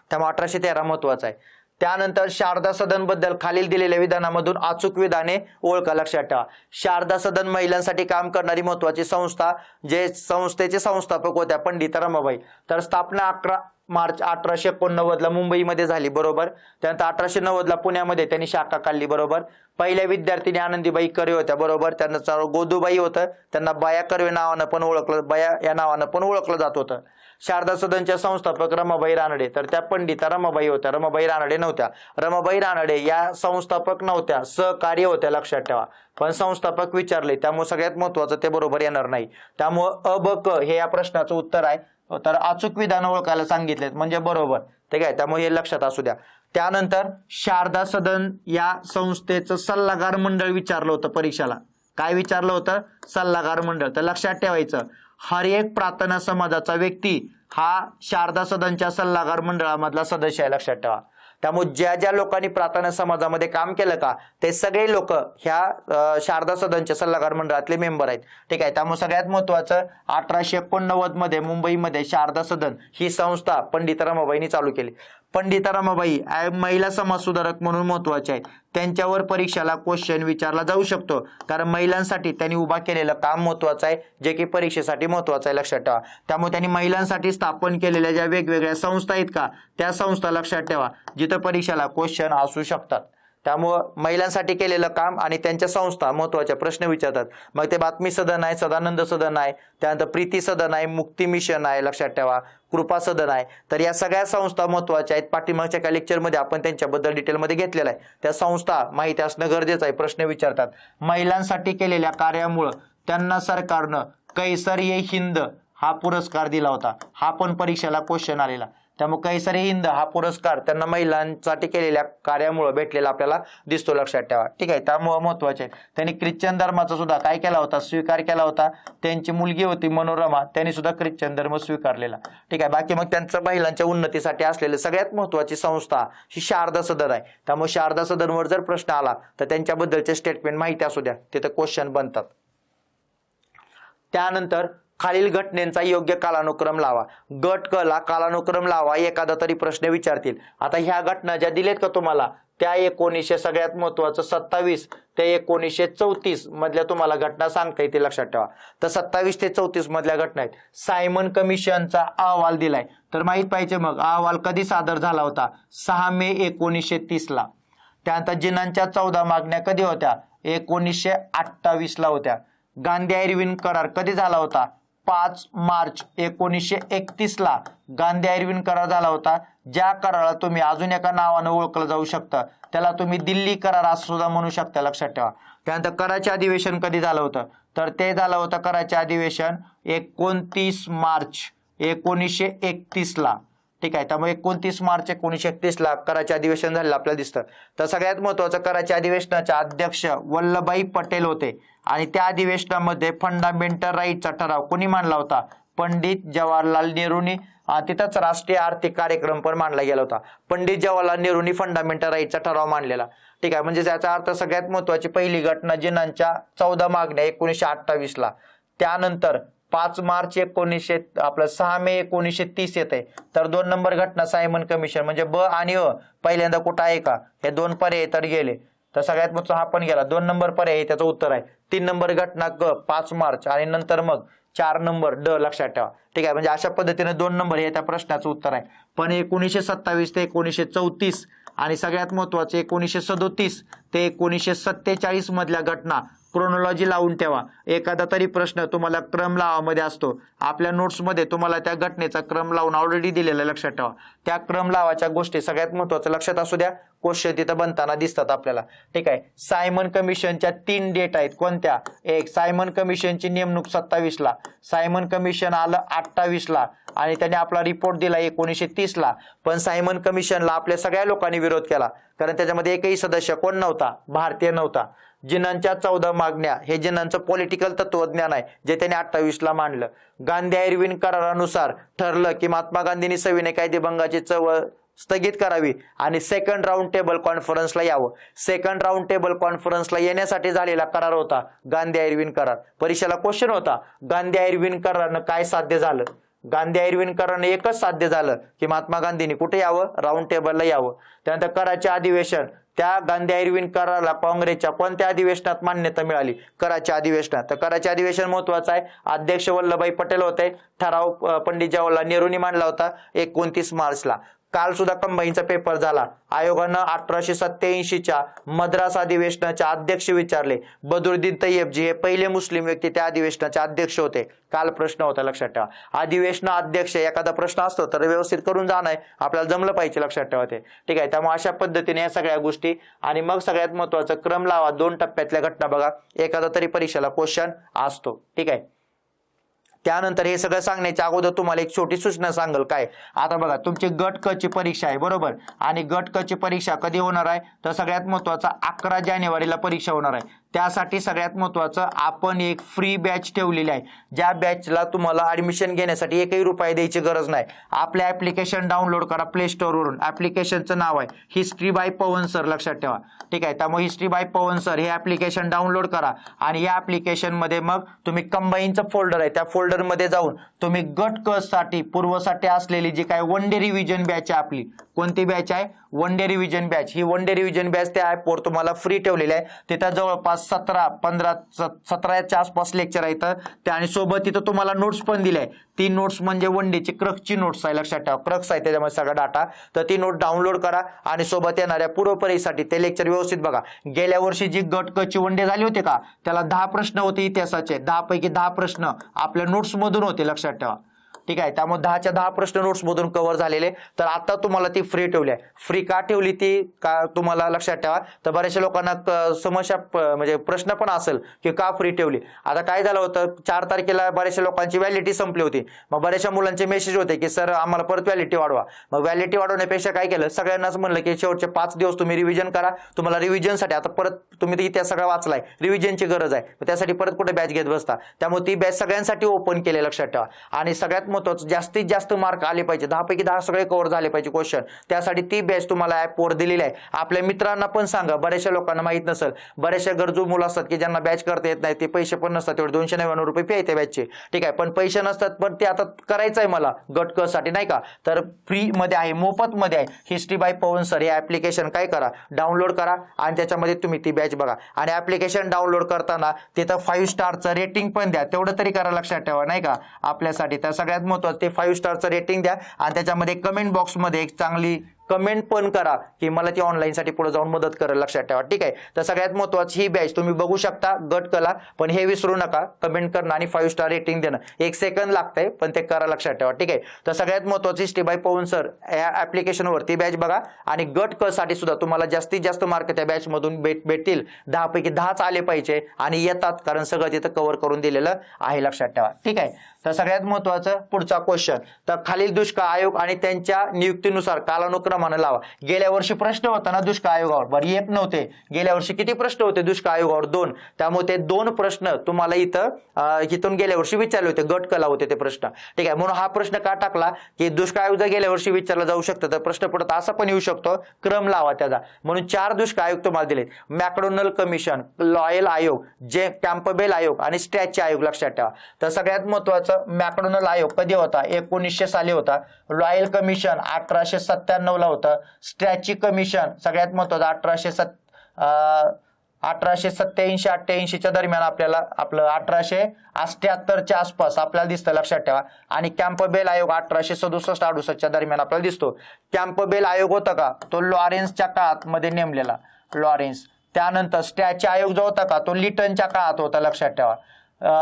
त्यामुळे 1813 महत्वाचा आहे. त्यानंतर शारदा सदन बद्दल खालील दिलेल्या विधानामधून अचूक विधाने ओळखा. लक्षात ठेवा, शारदा सदन महिलांसाठी काम करणारी महत्वाची संस्था, जे संस्थेचे संस्थापक होत्या पंडिता रमाबाई. तर स्थापना 11 मार्च 1889 मुंबईमध्ये झाली, बरोबर. त्यानंतर 1890 पुण्यामध्ये त्यांनी शाखा काढली, बरोबर. पहिल्या विद्यार्थिनी आनंदीबाई कर्वे होत्या, बरोबर. त्यांना गोदूबाई होतं, त्यांना बाया कर्वे नावानं पण ओळखलं, बाया या नावानं पण ओळखलं जात होतं. शारदा सदनच्या संस्थापक रमाबाई रानडे, तर त्या पंडिता रमाबाई होत्या, रमाबाई रानडे नव्हत्या. रमाबाई रानडे या संस्थापक नव्हत्या, सहकार्य होत्या. लक्षात ठेवा, पण संस्थापक विचारले त्यामुळे सगळ्यात महत्वाचं ते बरोबर येणार नाही. त्यामुळे अ ब क हे या प्रश्नाचं उत्तर आहे. तर अचूक विधान ओळखायला सांगितलेत म्हणजे बरोबर, ठीक आहे. त्यामुळे हे लक्षात असू द्या. त्यानंतर शारदा सदन या संस्थेचं सल्लागार मंडळ विचारलं होतं परीक्षेला. काय विचारलं होतं, सल्लागार मंडळ. तर लक्षात ठेवायचं, हर एक प्रार्थना समाजाचा व्यक्ती हा शारदा सदनच्या सल्लागार मंडळामधला सदस्य आहे. लक्षात ठेवा. त्यामुळे ज्या ज्या लोकांनी प्रार्थना समाजामध्ये काम केलं का ते सगळे लोक ह्या शारदा सदनच्या सल्लागार मंडळातले मेंबर आहेत. ठीक आहे. त्यामुळे सगळ्यात महत्वाचं 1889 मध्ये मुंबईमध्ये शारदा सदन ही संस्था पंडिता रमाबाईंनी चालू केली. पंडिता रमाबाई महिला समाज सुधारक म्हणून महत्वाचे आहेत. त्यांच्यावर परीक्षेला क्वेश्चन विचारला जाऊ शकतो, कारण महिलांसाठी त्यांनी उभा केलेलं काम महत्वाचं आहे, जे की परीक्षेसाठी महत्वाचं आहे. लक्षात ठेवा. त्यामुळे त्यांनी महिलांसाठी स्थापन केलेल्या ज्या वेगवेगळ्या संस्था आहेत का त्या संस्था लक्षात ठेवा, जिथं परीक्षेला क्वेश्चन असू शकतात. त्यामुळं महिलांसाठी केलेलं काम आणि त्यांच्या संस्था महत्वाच्या प्रश्न विचारतात. मग ते बातमी सदन आहे, सदानंद सदन आहे, त्यानंतर प्रीती सदन आहे, मुक्ती मिशन आहे, लक्षात ठेवा, कृपा सदन आहे. तर या सगळ्या संस्था महत्वाच्या आहेत. पाठीमागच्या काही लेक्चरमध्ये आपण त्यांच्याबद्दल डिटेलमध्ये घेतलेलं आहे. त्या संस्था माहिती असणं गरजेचं आहे. प्रश्न विचारतात. महिलांसाठी केलेल्या कार्यामुळं त्यांना सरकारनं कैसर-ए-हिंद हा पुरस्कार दिला होता. हा पण परीक्षेला क्वेश्चन आलेला. त्यामुळे कैसर-ए-हिंद हा पुरस्कार त्यांना महिलांसाठी केलेल्या कार्यामुळे भेटलेला आपल्याला दिसतो. लक्षात ठेवा. ठीक आहे. त्यामुळे महत्वाचे आहे. त्यांनी ख्रिश्चन धर्माचा सुद्धा काय केला होता, स्वीकार केला होता. त्यांची मुलगी होती मनोरमा, त्यांनी सुद्धा ख्रिश्चन धर्म स्वीकारलेला. ठीक आहे. बाकी मग त्यांचं महिलांच्या उन्नतीसाठी असलेले सगळ्यात महत्वाची संस्था ही शारदा सदन आहे. त्यामुळे शारदा सदनवर जर प्रश्न आला तर त्यांच्याबद्दलचे स्टेटमेंट माहिती असू द्या, तिथे क्वेश्चन बनतात. त्यानंतर खालील घटनेचा योग्य कालानुक्रम लावा. गट क ला कालानुक्रम लावा, एखादा तरी प्रश्न विचारतील. आता ह्या घटना ज्या दिलेत का तुम्हाला त्या 1900 सगळ्यात महत्वाचं 27 ते 1934 मधल्या तुम्हाला घटना सांगता येते. लक्षात ठेवा. तर 27 ते 34 मधल्या घटना आहेत. सायमन कमिशनचा अहवाल दिलाय, तर माहित पाहिजे मग अहवाल कधी सादर झाला होता, 6 मे 1930 ला. त्यानंतर जिनांच्या 14 मागण्या कधी होत्या, 1928 ला होत्या. गांधी-इर्विन करार कधी झाला होता, 5 मार्च 1931 ला गांधी-इर्विन करार झाला होता. ज्या कराराला तुम्ही अजून एका नावानं ओळखलं जाऊ शकतं, त्याला तुम्ही दिल्ली करार असं सुद्धा म्हणू शकता. लक्षात ठेवा. त्यानंतर कराची अधिवेशन कधी झालं होतं, तर ते झालं होतं कराची अधिवेशन 29 मार्च 1931 ला. ठीक आहे. त्यामुळे 29 मार्च 1931 ला कराची अधिवेशन झालेलं आपल्याला दिसतं. तर सगळ्यात महत्वाचं कराची अधिवेशनाचे अध्यक्ष वल्लभभाई पटेल होते आणि त्या अधिवेशनामध्ये फंडामेंटल राईटचा ठराव कोणी मांडला होता, पंडित जवाहरलाल नेहरूंनी तिथंच राष्ट्रीय आर्थिक कार्यक्रम पण मांडला गेला होता. पंडित जवाहरलाल नेहरूंनी फंडामेंटल राईटचा ठराव मांडलेला. ठीक आहे, म्हणजे त्याचा अर्थ सगळ्यात महत्वाची पहिली घटना जिनांच्या 14 मागण्या 1928 ला. त्यानंतर 5 मार्च 6 मे 1930 येते. तर 2 नंबर घटना सायमन कमिशन, म्हणजे ब आणि अ पहिल्यांदा कुठं आहे का, हे 2 पर्याय तर गेले. तर सगळ्यात महत्वाचा हा पण गेला. 2 नंबर पर्याय त्याचं उत्तर आहे. 3 नंबर घटना ग 5 मार्च आणि नंतर मग 4 नंबर ड लक्षात ठेवा. ठीक आहे, म्हणजे अशा पद्धतीने 2 नंबर हे त्या प्रश्नाचं उत्तर आहे. पण 1927 ते 1934 आणि सगळ्यात महत्वाचे 1937 ते 1947 मधल्या घटना क्रोनॉलॉजी लावून ठेवा. एखादा तरी प्रश्न तुम्हाला क्रम लावामध्ये असतो. आपल्या नोट्समध्ये तुम्हाला त्या घटनेचा क्रम लावून ऑलरेडी दिलेला लक्षात ठेवा. त्या क्रम लावाच्या गोष्टी सगळ्यात महत्वाचं लक्षात असू द्या. क्वेश्चन तिथं बनताना दिसतात आपल्याला. ठीक आहे, सायमन कमिशनच्या 3 डेट आहेत. कोणत्या? एक, सायमन कमिशनची नेमणूक 27 ला, सायमन कमिशन आलं 28 ला आणि त्याने आपला रिपोर्ट दिला 1930 ला. पण सायमन कमिशनला आपल्या सगळ्या लोकांनी विरोध केला, कारण त्याच्यामध्ये एकही सदस्य कोण नव्हता, भारतीय नव्हता. जिनांच्या 14 मागण्या हे जिनांचं पॉलिटिकल तत्वज्ञान आहे, जे त्याने 28 ला मांडलं. गांधी-इर्विन करारानुसार ठरलं की महात्मा गांधींनी सविनय कायदेभंगाची चळवळ स्थगित करावी आणि सेकंड राऊंड टेबल कॉन्फरन्सला यावं. सेकंड राऊंड टेबल कॉन्फरन्सला येण्यासाठी झालेला करार होता गांधी-इर्विन करार. परीक्षेला क्वेश्चन होता, गांधी-इर्विन करारानं काय साध्य झालं? गांधी-इर्विन करारानं एकच साध्य झालं की महात्मा गांधींनी कुठे यावं? राऊंड टेबलला यावं. त्यानंतर कराचे अधिवेशन, त्या गांधी-इर्विन कराराला काँग्रेसच्या कोणत्या अधिवेशनात मान्यता मिळाली? कराच्या अधिवेशनात. तर कराचे अधिवेशन महत्वाचं आहे. अध्यक्ष वल्लभभाई पटेल होते. ठराव पंडित जवाहरलाल नेहरूंनी मांडला होता 29 मार्चला. काल सुद्धा कंबाईनचा पेपर झाला. आयोगानं 1887च्या मद्रास अधिवेशनाचे अध्यक्ष विचारले. बदरुद्दीन तय्यबजी हे पहिले मुस्लिम व्यक्ती त्या अधिवेशनाचे अध्यक्ष होते. काल प्रश्न होता, लक्षात ठेवा. अधिवेशन अध्यक्ष एखादा प्रश्न असतो तर व्यवस्थित करून जाणं आपल्याला जमलं पाहिजे, लक्षात ठेवा ते. ठीक आहे, त्यामुळे अशा पद्धतीने या सगळ्या गोष्टी. आणि मग सगळ्यात महत्वाचं क्रम लावा. 2 टप्प्यातल्या घटना बघा, एखादा तरी परीक्षेला क्वेश्चन असतो. ठीक आहे, त्यानंतर हे सगळं सांगण्याच्या अगोदर तुम्हाला एक छोटी सूचना सांगेल. काय? आता बघा, तुमची गट क ची परीक्षा आहे, बरोबर. आणि गट क ची परीक्षा कधी होणार आहे? तर सगळ्यात महत्वाचा 11 जानेवारीला परीक्षा होणार आहे. त्यासाठी सगळ्यात महत्वाचं आपण एक फ्री बॅच ठेवलेली आहे. ज्या बॅचला तुम्हाला ऍडमिशन घेण्यासाठी एकही रुपये द्यायची गरज नाही. आपलं ऍप्लिकेशन डाउनलोड करा प्ले स्टोर वरून. ऍप्लिकेशनचं नाव आहे हिस्ट्री बाय पवन सर, लक्षात ठेवा. ठीक आहे, त्यामुळे हिस्ट्री बाय पवन सर हे ऍप्लिकेशन डाउनलोड करा आणि या ऍप्लिकेशन मध्ये मग तुम्ही कंबाईनचं फोल्डर आहे, त्या फोल्डर मध्ये जाऊन तुम्ही गट क साठी पूर्वसाठी असलेली जी काय 1 डे रिव्हिजन बॅच आहे आपली. कोणती बॅच आहे? 1 डे रिव्हिजन बॅच. ही 1 डे रिव्हिजन बॅच त्या ऍपवर तुम्हाला फ्री ठेवलेली आहे. तिथं जवळपास 17-15-17च्या आसपास लेक्चर आहेत त्या, आणि सोबत तिथं तुम्हाला नोट्स पण दिल्या आहे. ती नोट्स म्हणजे 1 डेची क्रक्सची नोट्स आहे, लक्षात ठेवा. क्रक्स आहे त्याच्यामध्ये सगळा डाटा. तर ती नोट डाउनलोड करा आणि सोबत येणाऱ्या पूर्व परीक्षेसाठी ते लेक्चर व्यवस्थित बघा. गेल्या वर्षी जी गट क ची 1 डे झाली होती का, त्याला 10 प्रश्न होते इतिहासाचे. 10 पैकी 10 प्रश्न आपल्या नोट्स मधून होते, लक्षात ठेवा. ठीक आहे, त्यामुळे 10च्या 10 प्रश्न नोट्स मधून कव्हर झालेले. तर आता तुम्हाला ती फ्री ठेवली आहे. फ्री का ठेवली ती का तुम्हाला लक्षात ठेवा. तर बऱ्याचशा लोकांना समस्या म्हणजे प्रश्न पण असेल की का फ्री ठेवली. आता काय झालं होतं, 4 तारखेला बऱ्याचशा लोकांची व्हॅलिडिटी संपली होती. मग बऱ्याचशा मुलांचे मेसेज होते की सर आम्हाला परत व्हॅलिडिटी वाढवा. मग व्हॅलिडिटी वाढवण्यापेक्षा काय केलं, सगळ्यांनाच म्हणलं की शेवटचे 5 दिवस तुम्ही रिव्हिजन करा. तुम्हाला रिव्हिजनसाठी आता परत तुम्ही इतिहास सगळा वाचलाय, रिव्हिजनची गरज आहे, त्यासाठी परत कुठे बॅच घेत बसता. त्यामुळे ती बॅच सगळ्यांसाठी ओपन केली, लक्षात ठेवा. आणि सगळ्यात महत्त्वाचं जास्तीत जास्त मार्क आले पाहिजे, 10 पैकी 10 सगळे कव्हर झाले पाहिजे क्वेश्चन. त्यासाठी ती बॅच तुम्हाला ऍपवर दिलेली आहे. आपल्या मित्रांना पण सांगा, बऱ्याचशा लोकांना माहित नसेल. बऱ्याचशा गरजू मुलं असतात की ज्यांना बॅच करता येत नाही, ते पैसे पण नसतात, तेवढे 299 रुपये फी आहे त्या बॅचचे. ठीक आहे, पण पैसे नसतात, पण ते आता करायचं आहे मला गट क साठी, नाही का. तर फ्री मध्ये आहे, मोफत मध्ये आहे. हिस्ट्री बाय पवन सर हे ऍप्लिकेशन काय करा, डाउनलोड करा आणि त्याच्यामध्ये तुम्ही ती बॅच बघा. आणि ऍप्लिकेशन डाउनलोड करताना तिथं 5 स्टारचं रेटिंग पण द्या, तेवढं तरी करा, लक्षात ठेवा, नाही का, आपल्यासाठी. तर सगळ्यात महत्त्वाचं ते 5 स्टारचं रेटिंग द्या आणि त्याच्यामध्ये कमेंट बॉक्समध्ये एक चांगली कमेंट पण करा की मला ती ऑनलाईन साठी पुढे जाऊन मदत करेल, लक्षात ठेवा. ठीक आहे, तर सगळ्यात महत्त्वाची ही बॅच तुम्ही बघू शकता गट कला. पण हे विसरू नका, कमेंट करणं आणि 5 स्टार रेटिंग देणं. 1 सेकंद लागतंय, पण ते करा, लक्षात ठेवा. ठीक आहे, तर सगळ्यात महत्त्वाची हिस्ट्री बाय पवन सर या ऍप्लिकेशनवरती बॅच बघा. आणि गट क साठी सुद्धा तुम्हाला जास्तीत जास्त मार्क त्या बॅच मधून भेटतील. 10 पैकी 10च आले पाहिजे आणि येतात, कारण सगळं तिथं कव्हर करून दिलेलं आहे, लक्षात ठेवा. ठीक आहे, तर सगळ्यात महत्वाचं पुढचा क्वेश्चन, तर खालील दुष्काळ आयोग आणि त्यांच्या नियुक्तीनुसार कालानुक्रमाने लावा. गेल्या वर्षी प्रश्न होता ना दुष्काळ आयोगावर, बरं एक नव्हते, गेल्या वर्षी किती प्रश्न होते दुष्काळ आयोगावर? 2. त्यामुळे ते 2 प्रश्न तुम्हाला इथून गेल्या वर्षी विचारले होते, गट कला होते ते प्रश्न. ठीक आहे, म्हणून हा प्रश्न का टाकला की दुष्काळ आयोग जर गेल्या वर्षी विचारला जाऊ शकतं, तर प्रश्न पडत असा पण येऊ शकतो, क्रम लावा त्याचा. म्हणून 4 दुष्काळ आयोग तुम्हाला दिले: मॅकडोनल कमिशन, लॉयल आयोग, जे कॅम्पबेल आयोग आणि स्ट्रॅची आयोग. लक्षात ठेवा. तर सगळ्यात महत्वाचं मॅकडोनल आयोग कधी होता? 1900 साली होता. लॉयल कमिशन 1897 ला होतं. स्ट्रॅची कमिशन सगळ्यात महत्वाचं 1887-88च्या दरम्यान आपल्याला आपलं 1878च्या आसपास आपल्याला दिसतं. लक्षात ठेवा. आणि कॅम्पबेल आयोग 1867-68च्या दरम्यान आपल्याला दिसतो. कॅम्पबेल आयोग होता का तो लॉरेन्सच्या काळात मध्ये नेमलेला, लॉरेन्स. त्यानंतर स्ट्रॅची आयोग जो होता का तो लिटनच्या काळात होता. लक्षात ठेवा.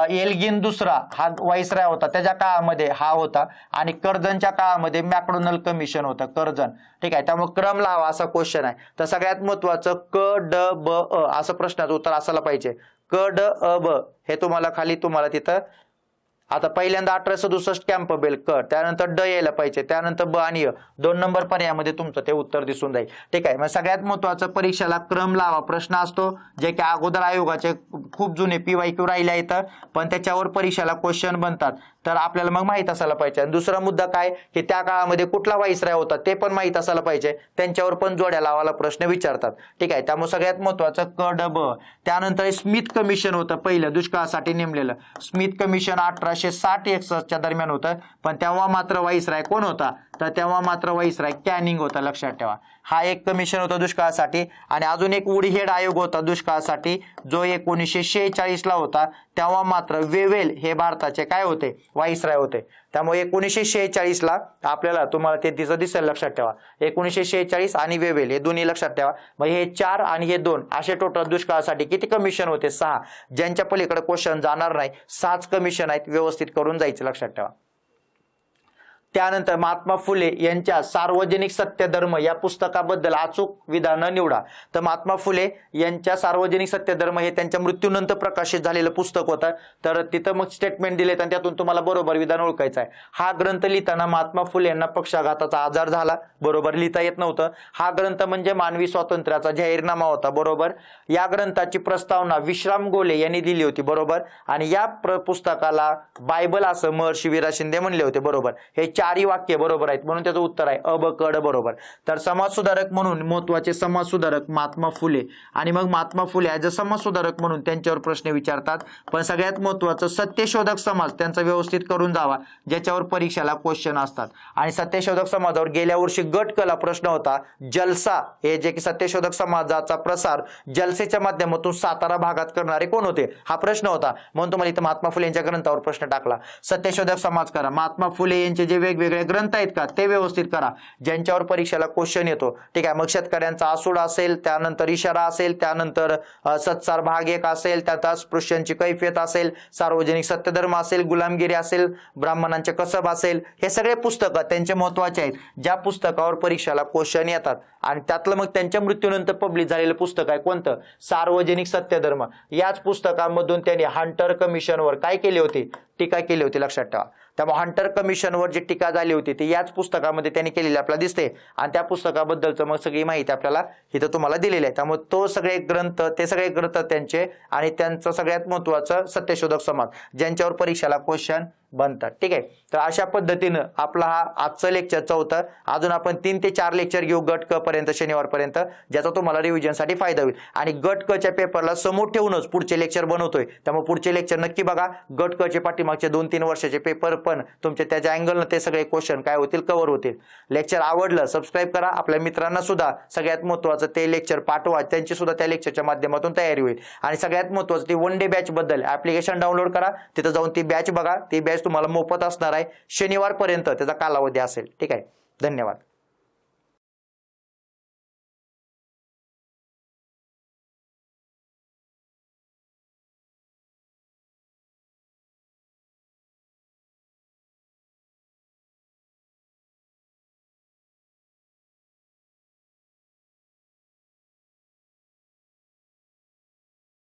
एल्गिन दुसरा हा व्हाईसरॉय होता, त्याच्या काळामध्ये हा होता. आणि कर्जनच्या काळामध्ये मॅकडोनल कमिशन होतं, कर्जन. ठीक आहे, त्यामुळे क्रम लावा असा क्वेश्चन आहे. तर सगळ्यात महत्वाचं क ड ब अ असं प्रश्नाचं उत्तर असायला पाहिजे. क ड अ ब हे तुम्हाला तिथं आता पहिल्यांदा 1867 कॅम्पबेल क, त्यानंतर ड यायला पाहिजे, त्यानंतर ब आणि अ. 2 नंबर पर्यायामध्ये तुमचं ते उत्तर दिसून जाईल. ठीक आहे, मग सगळ्यात महत्वाचं परीक्षेला क्रम लावा प्रश्न असतो, जे की अगोदर आयोगाचे खूप जुने PYQ राहिले आहेत, पण त्याच्यावर परीक्षेला क्वेश्चन बनतात. तर आपल्याला मग माहित असायला पाहिजे. आणि दुसरा मुद्दा काय की त्या काळामध्ये कुठला व्हाईसरॉय होता ते पण माहित असायला पाहिजे, त्यांच्यावर पण जोड्या लावायला प्रश्न विचारतात. ठीक आहे, त्यामुळे सगळ्यात महत्वाचं क ड ब. त्यानंतर स्मिथ कमिशन होतं पहिलं दुष्काळासाठी नेमलेलं. स्मिथ कमिशन 1860-61च्या दरम्यान होतं, पण तेव्हा मात्र व्हाईसरॉय कोण होता? तर तेव्हा मात्र व्हाईसरॉय कॅनिंग होता. लक्षात ठेवा. हा एक कमिशन होता दुष्काळासाठी. आणि अजून एक वुडहेड आयोग होता दुष्काळासाठी, जो 1946 ला होता. तेव्हा मात्र वेवेल हे भारताचे काय होते? व्हाईसरॉय होते. त्यामुळे 1946 ला आपल्याला तुम्हाला ते दिसेल. लक्षात ठेवा. 1946 आणि वेवेल हे दोन्ही लक्षात ठेवा. मग हे 4 आणि हे 2 असे टोटल दुष्काळासाठी किती कमिशन होते? 6. ज्यांच्या पलीकडे क्वेश्चन जाणार नाही, 6च कमिशन आहेत, व्यवस्थित करून जायचं. लक्षात ठेवा. त्यानंतर महात्मा फुले यांच्या सार्वजनिक सत्यधर्म या पुस्तकाबद्दल अचूक विधानं निवडा. तर महात्मा फुले यांच्या सार्वजनिक सत्यधर्म हे त्यांच्या मृत्यूनंतर प्रकाशित झालेलं पुस्तक होतं. तर तिथं मग स्टेटमेंट दिलेत आणि त्यातून तुम्हाला बरोबर विधान ओळखायचं आहे. हा ग्रंथ लिहिताना महात्मा फुले यांना पक्षाघाताचा आजार झाला, बरोबर लिहिता येत नव्हतं. हा ग्रंथ म्हणजे मानवी स्वातंत्र्याचा जाहीरनामा होता, बरोबर. या ग्रंथाची प्रस्तावना विश्राम गोले यांनी दिली होती, बरोबर. आणि या पुस्तकाला बायबल असं महर्षी वीरा शिंदे म्हणले होते, बरोबर. हे 4ही वाक्य बरोबर आहेत, म्हणून त्याचं उत्तर आहे अ ब क ड, बरोबर. तर समाजसुधारक म्हणून महत्वाचे समाजसुधारक महात्मा फुले. आणि मग महात्मा फुले ॲज अ समाजसुधारक म्हणून त्यांच्यावर प्रश्न विचारतात. पण सगळ्यात महत्वाचं सत्यशोधक समाज त्यांचा व्यवस्थित करून जावा, ज्याच्यावर परीक्षेला क्वेश्चन असतात. आणि सत्यशोधक समाजावर गेल्या वर्षी गट कला प्रश्न होता. जलसा हे जे की सत्यशोधक समाजाचा प्रसार जलसेच्या माध्यमातून सातारा भागात करणारे कोण होते? हा प्रश्न होता. म्हणून तुम्हाला इथं महात्मा फुले यांच्या ग्रंथावर प्रश्न टाकला. सत्यशोधक समाज करा. महात्मा फुले यांचे जे वेगवेगळे ग्रंथ आहेत का ते व्यवस्थित करा, ज्यांच्यावर परीक्षेला क्वेश्चन येतो. ठीक आहे. मग शेतकऱ्यांचा आसूड असेल, त्यानंतर इशारा असेल, त्यानंतर सत्सार भाग 1 असेल, त्यात अस्पृश्यांची कैफियत असेल, सार्वजनिक सत्यधर्म असेल, गुलामगिरी असेल, ब्राह्मणांचे कसब असेल, हे सगळे पुस्तकं त्यांचे महत्वाचे आहेत, ज्या पुस्तकावर परीक्षेला क्वेश्चन येतात. आणि त्यातलं मग त्यांच्या मृत्यूनंतर पब्लिश झालेलं पुस्तक आहे कोणतं? सार्वजनिक सत्यधर्म. याच पुस्तकामधून त्यांनी हंटर कमिशनवर काय केले होते? टीका केली होती. लक्षात ठेवा. त्यामुळे हंटर कमिशनवर जी टीका झाली होती ती याच पुस्तकामध्ये त्यांनी केलेली आपल्याला दिसते. आणि त्या पुस्तकाबद्दलचं मग सगळी माहिती आपल्याला इथं तुम्हाला दिलेली आहे. त्यामुळे ते सगळे ग्रंथ त्यांचे आणि त्यांचं सगळ्यात महत्वाचं सत्यशोधक समाज, ज्यांच्यावर परीक्षेला क्वेश्चन बनतात. ठीक आहे. तर अशा पद्धतीनं आपला हा आजचं लेक्चर 4. अजून आपण 3 ते 4 लेक्चर घेऊ गट क पर्यंत, शनिवारपर्यंत, ज्याचा तुम्हाला रिव्हिजनसाठी फायदा होईल. आणि गट क च्या पेपरला समोर ठेवूनच पुढचे लेक्चर बनवतोय. त्यामुळे पुढचे लेक्चर नक्की बघा. गट क चे पाठीमागचे 2-3 वर्षाचे पेपर पण तुमचे त्याच्या अँगलनं ते सगळे क्वेश्चन काय होतील? कव्हर होतील. लेक्चर आवडलं सबस्क्राईब करा. आपल्या मित्रांना सुद्धा सगळ्यात महत्वाचं ते लेक्चर पाठवा, त्यांची सुद्धा त्या लेक्चरच्या माध्यमातून तयारी होईल. आणि सगळ्यात महत्वाचं ती 1 डे बॅच बद्दल ऍप्लिकेशन डाउनलोड करा. तिथं जाऊन ती बॅच बघा. ती बॅच तुम्हाला मोफत असणार आहे. शनिवारपर्यंत त्याचा कालावधी असेल. ठीक आहे. धन्यवाद.